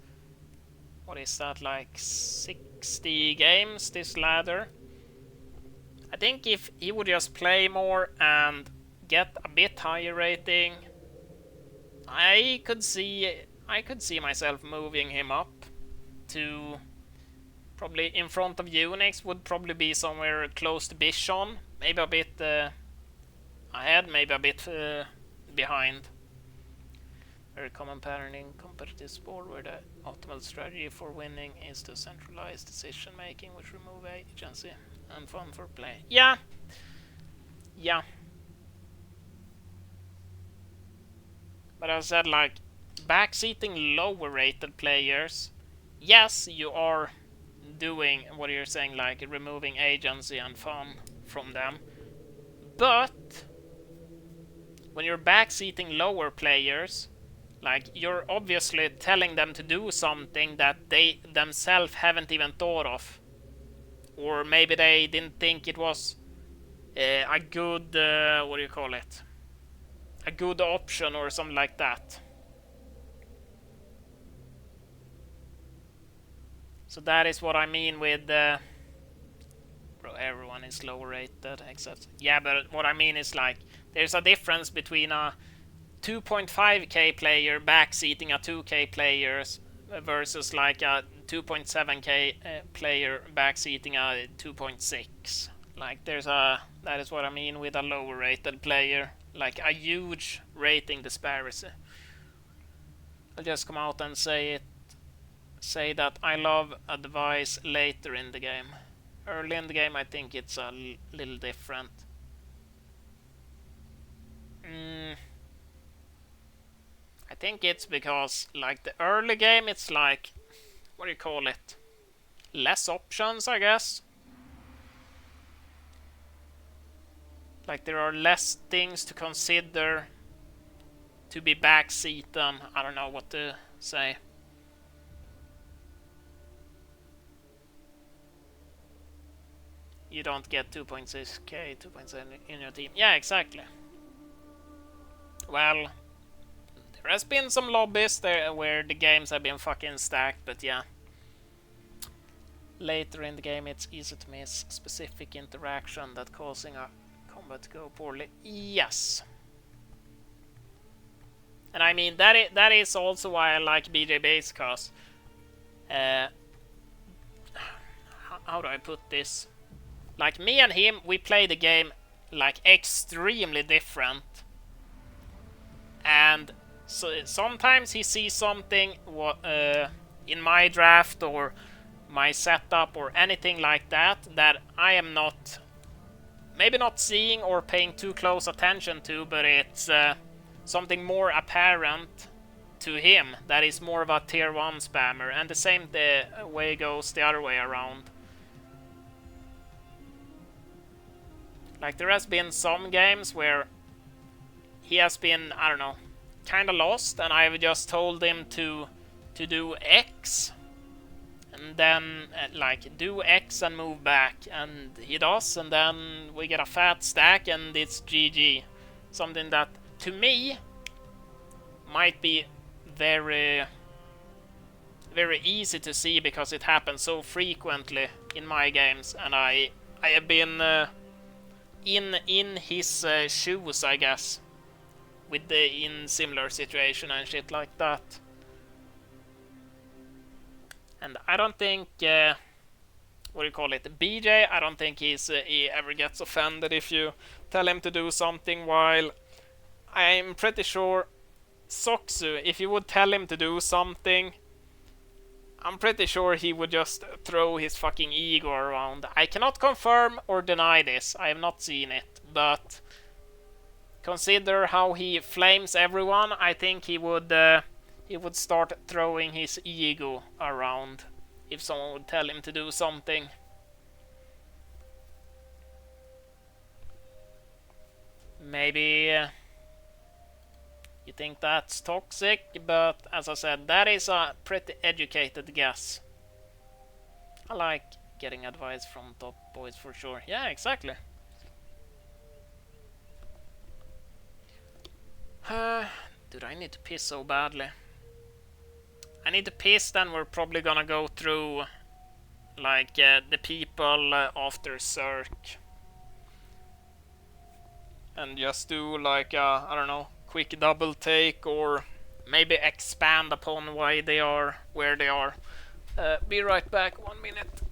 what is that, like 60 games, this ladder. I think if he would just play more and get a bit higher rating, I could see myself moving him up to probably in front of Unix. Would probably be somewhere close to Bishon, maybe a bit ahead, maybe a bit behind. Very common pattern in competitive sport where the optimal strategy for winning is to centralize decision making, which remove agency and fun for play. Yeah. But as I said, like, backseating lower rated players, yes, you are doing what you're saying, like removing agency and fun from them. But when you're backseating lower players, like, you're obviously telling them to do something that they themselves haven't even thought of. Or maybe they didn't think it was a good, what do you call it? A good option or something like that. So that is what I mean with bro, everyone is lower rated except, yeah, but what I mean is, like, there's a difference between a 2.5k player backseating a 2k player versus like a 2.7k player backseating a 2.6. Like, that is what I mean with a lower rated player. like a huge rating disparity. I'll just come out and say that I love advice later in the game. Early in the game, I think it's a little different. I think it's because, like, the early game, it's like, what do you call it? Less options, I guess. Like, there are less things to consider to be backseat them. I don't know what to say. You don't get 2.6k, 2.7 in your team. Yeah, exactly. Well, there has been some lobbies there where the games have been fucking stacked, but yeah. Later in the game, it's easy to miss specific interaction that causing a combat to go poorly. Yes. And I mean, that is also why I like BJ Base, cause how do I put this? Like, me and him, we play the game like extremely different. And so sometimes he sees something in my draft or my setup or anything like that I am not, maybe not seeing or paying too close attention to, but it's something more apparent to him that is more of a tier 1 spammer, and the same way goes the other way around. Like, there has been some games where he has been, I don't know, kind of lost, and I've just told him to do X, and then like do X and move back, and he does, and then we get a fat stack, and it's GG. Something that to me might be very, very easy to see because it happens so frequently in my games, and I have been in his shoes, I guess, with in similar situation and shit like that. And I don't think what do you call it, BJ, I don't think he ever gets offended if you tell him to do something, while I'm pretty sure Soksu, if you would tell him to do something, I'm pretty sure he would just throw his fucking ego around. I cannot confirm or deny this, I have not seen it, but consider how he flames everyone, I think he would start throwing his ego around if someone would tell him to do something. Maybe you think that's toxic, but as I said, that is a pretty educated guess. I like getting advice from top boys for sure. Yeah, exactly. Dude, I need to piss so badly. I need to piss, then we're probably gonna go through like the people after Cirque. And just do like I don't know, quick double take, or maybe expand upon why they are where they are. Be right back, 1 minute.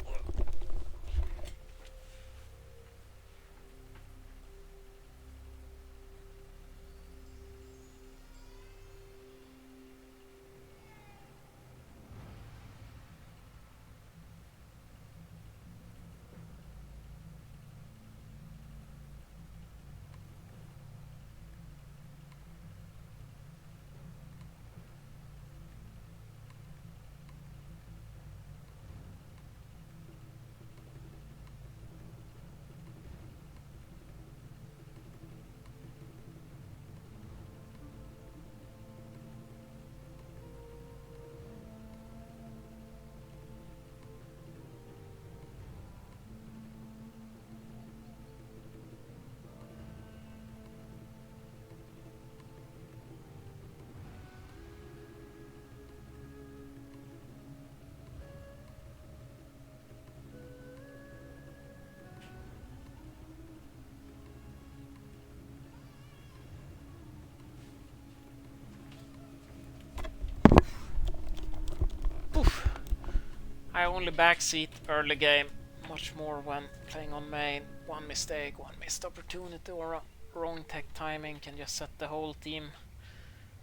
I only backseat early game, much more when playing on main. One mistake, one missed opportunity, or a wrong tech timing can just set the whole team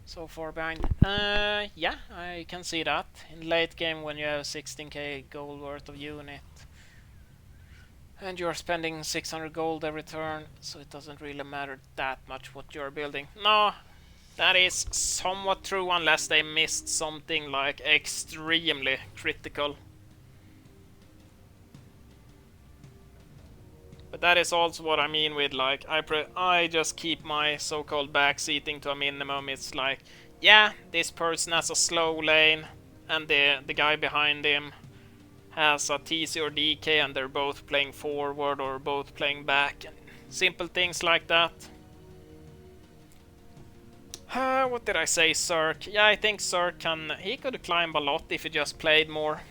so far behind. Yeah, I can see that. In late game when you have 16k gold worth of unit and you're spending 600 gold every turn, so it doesn't really matter that much what you're building. No, that is somewhat true unless they missed something like extremely critical. But that is also what I mean with like I just keep my so-called backseating to a minimum. It's like, yeah, this person has a slow lane and the guy behind him has a TC or DK and they're both playing forward or both playing back. And simple things like that. What did I say, Zerk? Yeah, I think Zerk he could climb a lot if he just played more.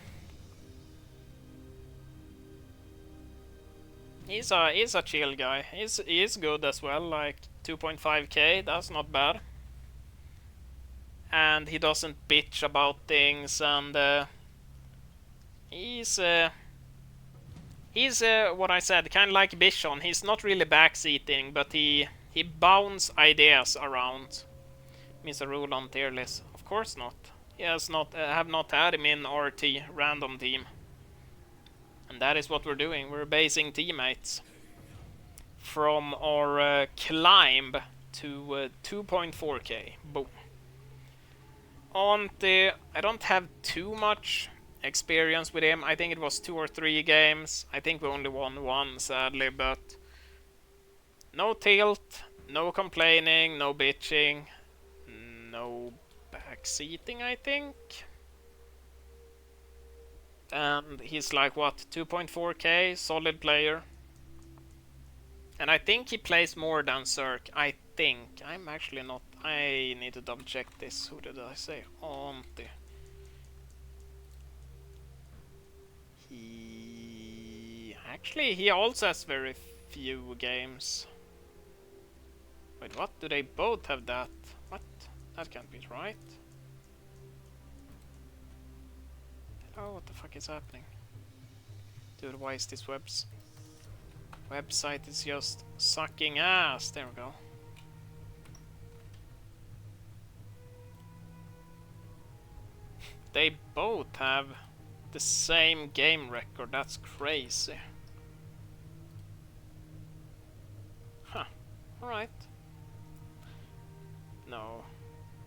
He's a chill guy. He's good as well, like 2.5k, that's not bad. And he doesn't bitch about things, and he's what I said, kind of like Bishon. He's not really backseating, but he bounces ideas around. Means a rule on tier list? Of course not. He has not have not had him in RT random team. And that is what we're doing. We're basing teammates from our climb to 2.4k. Boom. On the... I don't have too much experience with him. I think it was 2 or 3 games. I think we only won 1, sadly, but... No tilt, no complaining, no bitching, no backseating, I think. And he's like, what, 2.4k, solid player. And I think he plays more than Zerk, I think. I'm actually not... I need to double check this. Who did I say? Auntie. Actually, he also has very few games. Wait, what? Do they both have that? What? That can't be right. Oh, what the fuck is happening? Dude, why is this website is just sucking ass? There we go. They both have the same game record. That's crazy. Huh. Alright. No.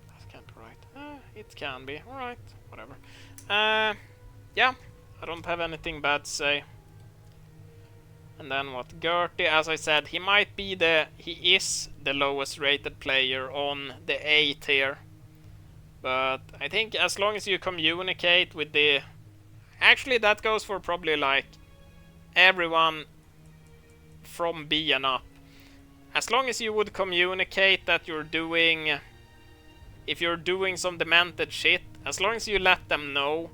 That can't be right. It can be. Alright. Whatever. Yeah. I don't have anything bad to say. And then what? Gertie, as I said, he is the lowest rated player on the A tier. But I think as long as you communicate with the... Actually, that goes for probably like everyone from B and up. As long as you would communicate that you're doing... If you're doing some demented shit, as long as you let them know,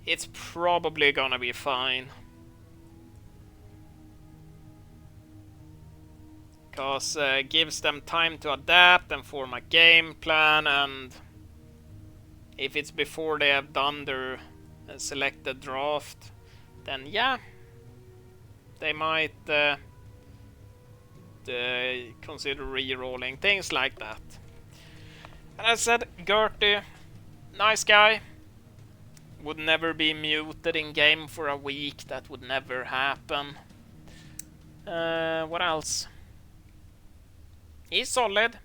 it's probably gonna be fine. Because gives them time to adapt and form a game plan, and if it's before they have done their selected draft, then yeah, they might consider re-rolling, things like that. And as I said, Gertie, nice guy. Would never be muted in game for a week, that would never happen. What else? He's solid.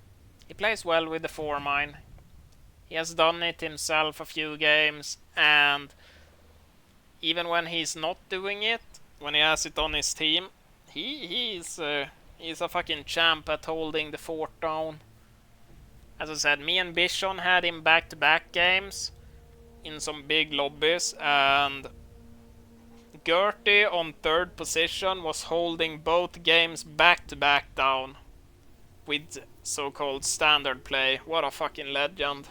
He plays well with the 4-mine. He has done it himself a few games, and even when he's not doing it, when he has it on his team, he's a fucking champ at holding the fort down. As I said, me and Bishon had him back-to-back games in some big lobbies, and Gertie on 3rd position was holding both games back-to-back down with so-called standard play. What a fucking legend.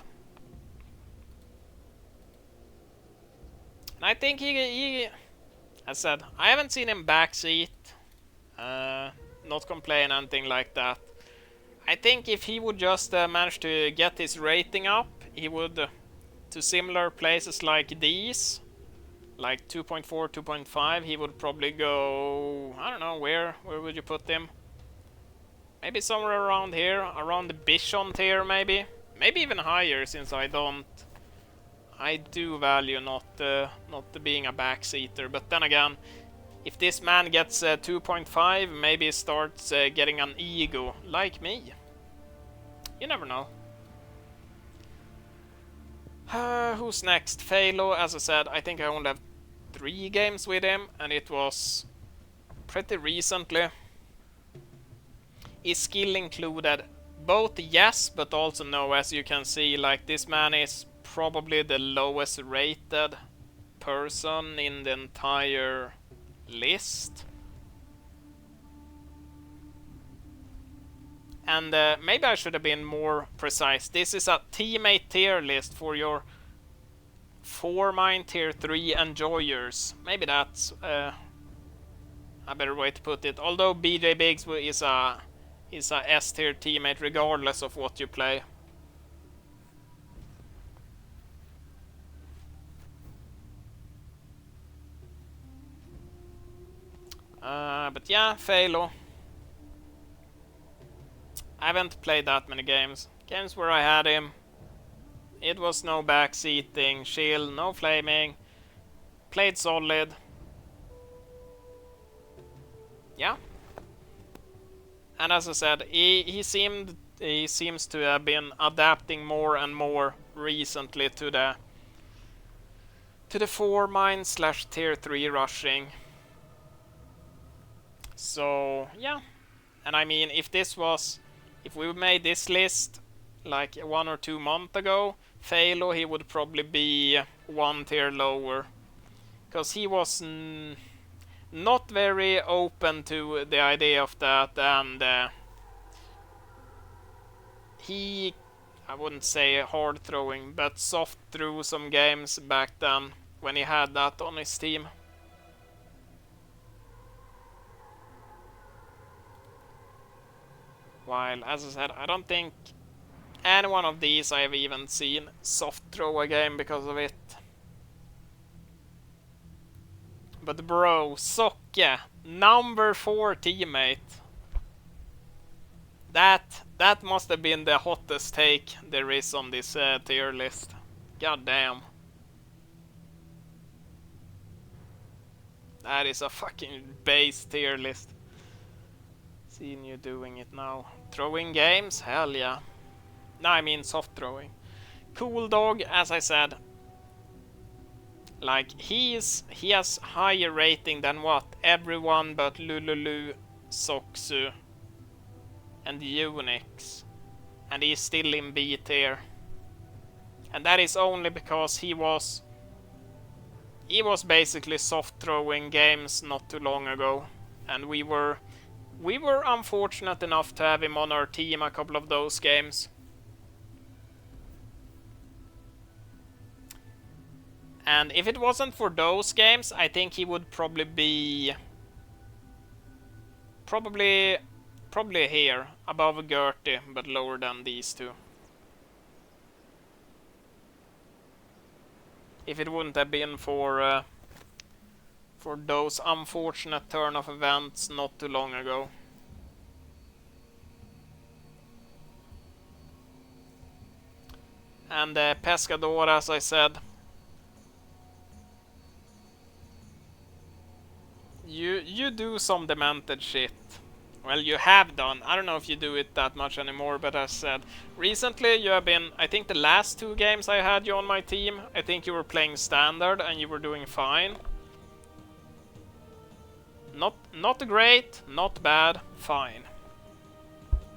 And I think he as I said, I haven't seen him backseat, not complain, anything like that. I think if he would just manage to get his rating up, he would to similar places like these, like 2.4, 2.5, he would probably go, I don't know, where would you put him? Maybe somewhere around here, around the Bichon tier maybe. Maybe even higher, since I do value not being a backseater. But then again, if this man gets 2.5, maybe he starts getting an ego, like me. You never know. Who's next? Phalo, as I said, I think I only have 3 games with him, and it was pretty recently. Is skill included? Both yes, but also no. As you can see, like, this man is probably the lowest rated person in the entire list. And maybe I should have been more precise. This is a teammate tier list for your 4-mine tier 3 enjoyers. Maybe that's a better way to put it. Although BJ Biggs is a S tier teammate regardless of what you play. But yeah, Phalo. I haven't played that many games. Games where I had him, it was no backseating, chill, no flaming. Played solid. Yeah. And as I said, he seems to have been adapting more and more recently to the 4-mine / tier 3 rushing. So yeah. And I mean, if we made this list like 1 or 2 months ago, Phalo, he would probably be 1 tier lower, because he was not very open to the idea of that, and I wouldn't say hard throwing, but soft threw some games back then when he had that on his team. While, as I said, I don't think any one of these I have even seen soft throw a game because of it. But bro, Socke, number 4 teammate. That must have been the hottest take there is on this tier list. God damn. That is a fucking base tier list. Seeing you doing it now. Throwing games? Hell yeah. No, I mean soft throwing. Cool Dog, as I said. Like, he has higher rating than what? Everyone but Lululu, Soksu, and Unix. And he's still in B tier. And that is only because he was basically soft throwing games not too long ago. And we were unfortunate enough to have him on our team a couple of those games. And if it wasn't for those games, I think he would probably be probably here, above Gertie, but lower than these two. If it wouldn't have been for those unfortunate turn of events not too long ago. And Pescador, as I said, you do some demented shit. Well, you have done. I don't know if you do it that much anymore, but as said, recently you have been, I think the last 2 games I had you on my team, I think you were playing standard and you were doing fine. Not great, not bad, fine.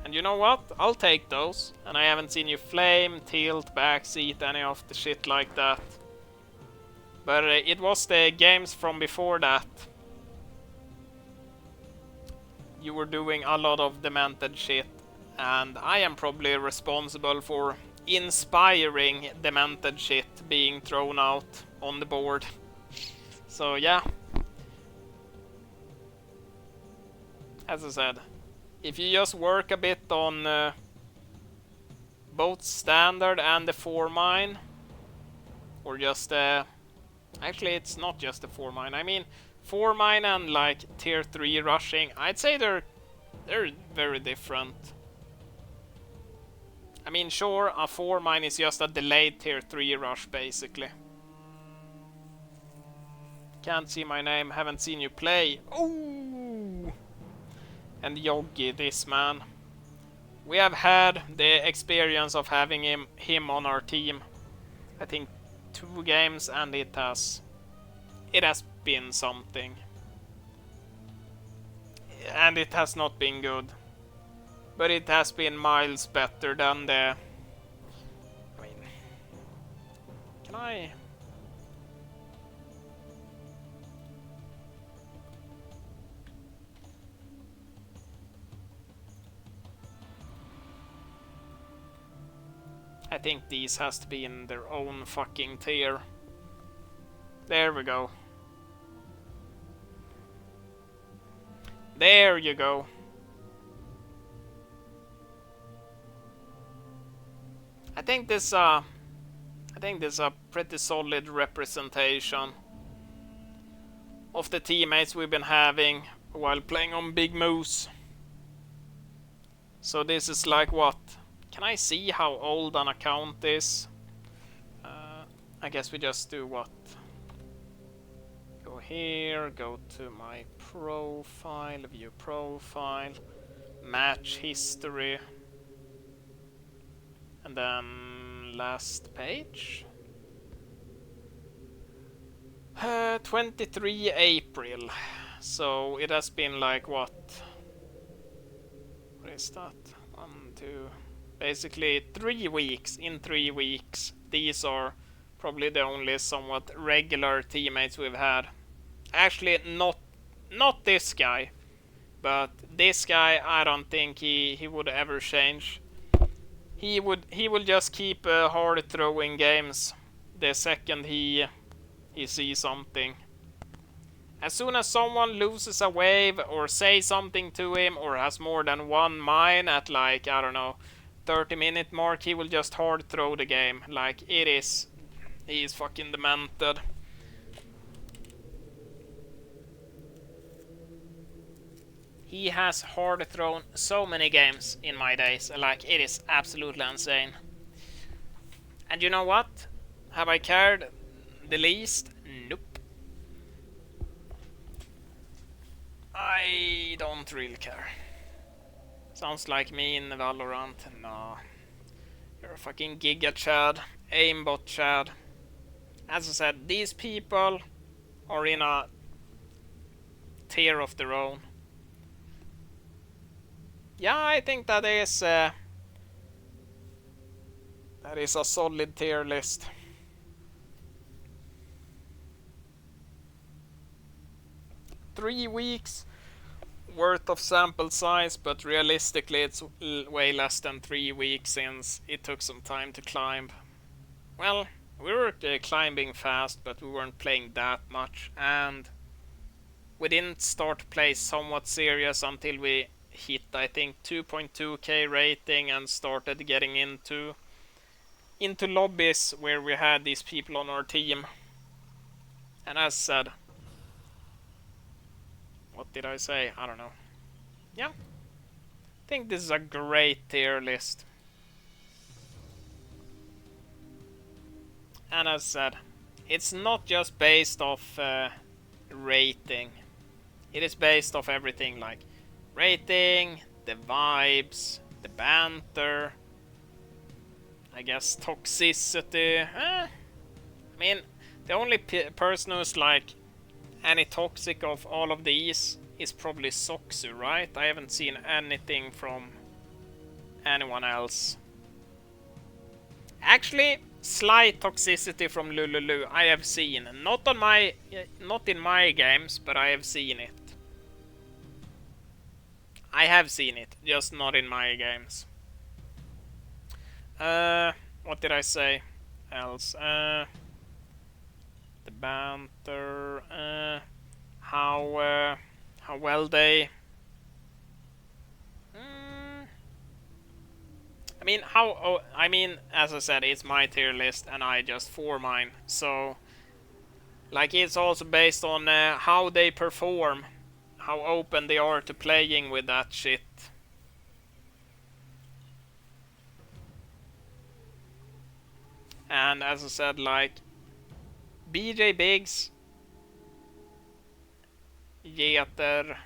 And you know what? I'll take those. And I haven't seen you flame, tilt, backseat, any of the shit like that. But it was the games from before that. You were doing a lot of demented shit. And I am probably responsible for inspiring demented shit being thrown out on the board. So yeah. As I said, if you just work a bit on both standard and the 4-mine, or just actually it's not just the 4-mine, I mean 4-mine and like tier 3 rushing, I'd say they're they're very different. I mean, sure, a 4-mine is just a delayed tier 3 rush, basically. Can't see my name, haven't seen you play. Ooh! And Yogi, this man. We have had the experience of having him on our team. I think 2 games, and it has been something. And it has not been good. But it has been miles better than the... I mean... Can I... I think these has to be in their own fucking tier. There we go. There you go. I think this is a pretty solid representation of the teammates we've been having while playing on Big Moose. So this is like what? Can I see how old an account is? I guess we just do what? Go here, go to my profile, view profile, match history, and then last page. 23 April. So it has been like what? What is that? 1, 2... Basically 3 weeks. In 3 weeks, these are probably the only somewhat regular teammates we've had. Actually, not this guy, but this guy, I don't think he would ever change. He will just keep hard throwing games the second he sees something. As soon as someone loses a wave or says something to him or has more than 1 mine at, like, I don't know, 30-minute mark, he will just hard throw the game. Like, he is fucking demented. He has hard thrown so many games in my days. Like, it is absolutely insane. And you know what? Have I cared the least? Nope. I don't really care. Sounds like me in Valorant. No. You're a fucking Giga Chad. Aimbot Chad. As I said, these people are in a tier of their own. Yeah, I think that is a solid tier list. Three weeks worth of sample size, but realistically it's way less than 3 weeks since it took some time to climb. Well, we were climbing fast, but we weren't playing that much, and we didn't start to play somewhat serious until we hit, I think, 2.2k rating and started getting into lobbies where we had these people on our team. And as said, what did I say? I don't know. Yeah. I think this is a great tier list. And as said, it's not just based off rating. It is based off everything, like rating, the vibes, the banter, I guess toxicity. I mean, the only person who's like any toxic of all of these is probably Soxu, right? I haven't seen anything from anyone else. Actually, slight toxicity from Lululu I have seen. Not in my games, but I have seen it. I have seen it, just not in my games. What did I say else? The banter, how well they... I mean, as I said, it's my tier list and I just 4 mine. So, like, it's also based on how they perform. how open they are to playing with that shit. And as I said, like BJ Biggs, Jeter,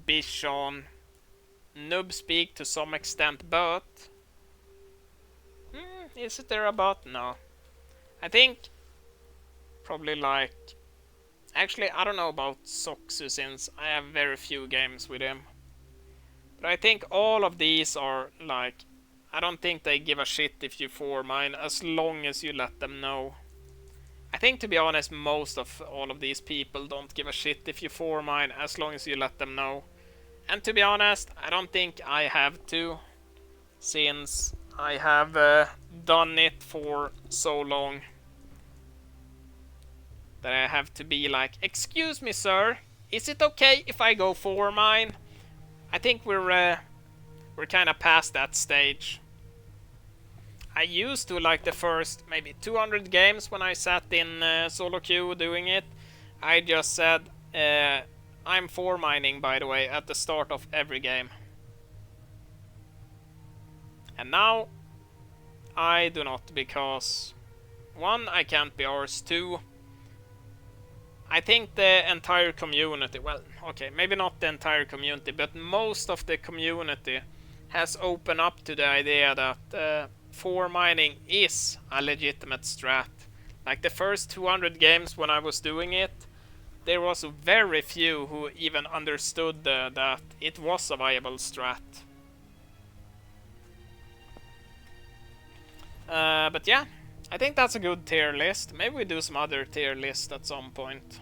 Bichon, Noob Speak to some extent, but is it there about? No. I think probably like, actually I don't know about Soxu since I have very few games with him. But I think all of these are like, I don't think they give a shit if you 4-mine as long as you let them know. I think, to be honest, most of all of these people don't give a shit if you 4-mine as long as you let them know. And to be honest, I don't think I have to, since I have done it for so long that I have to be like, excuse me sir, is it okay if I go 4-mine? I think we're kind of past that stage. I used to, like the first maybe 200 games when I sat in solo queue doing it, I just said, I'm 4-mining by the way at the start of every game. And now I do not, because 1, I can't be arsed, 2, I think the entire community, well, okay, maybe not the entire community, but most of the community has opened up to the idea that 4-mining is a legitimate strat. Like the first 200 games when I was doing it, there was very few who even understood that it was a viable strat. But yeah, I think that's a good tier list. Maybe we do some other tier list at some point.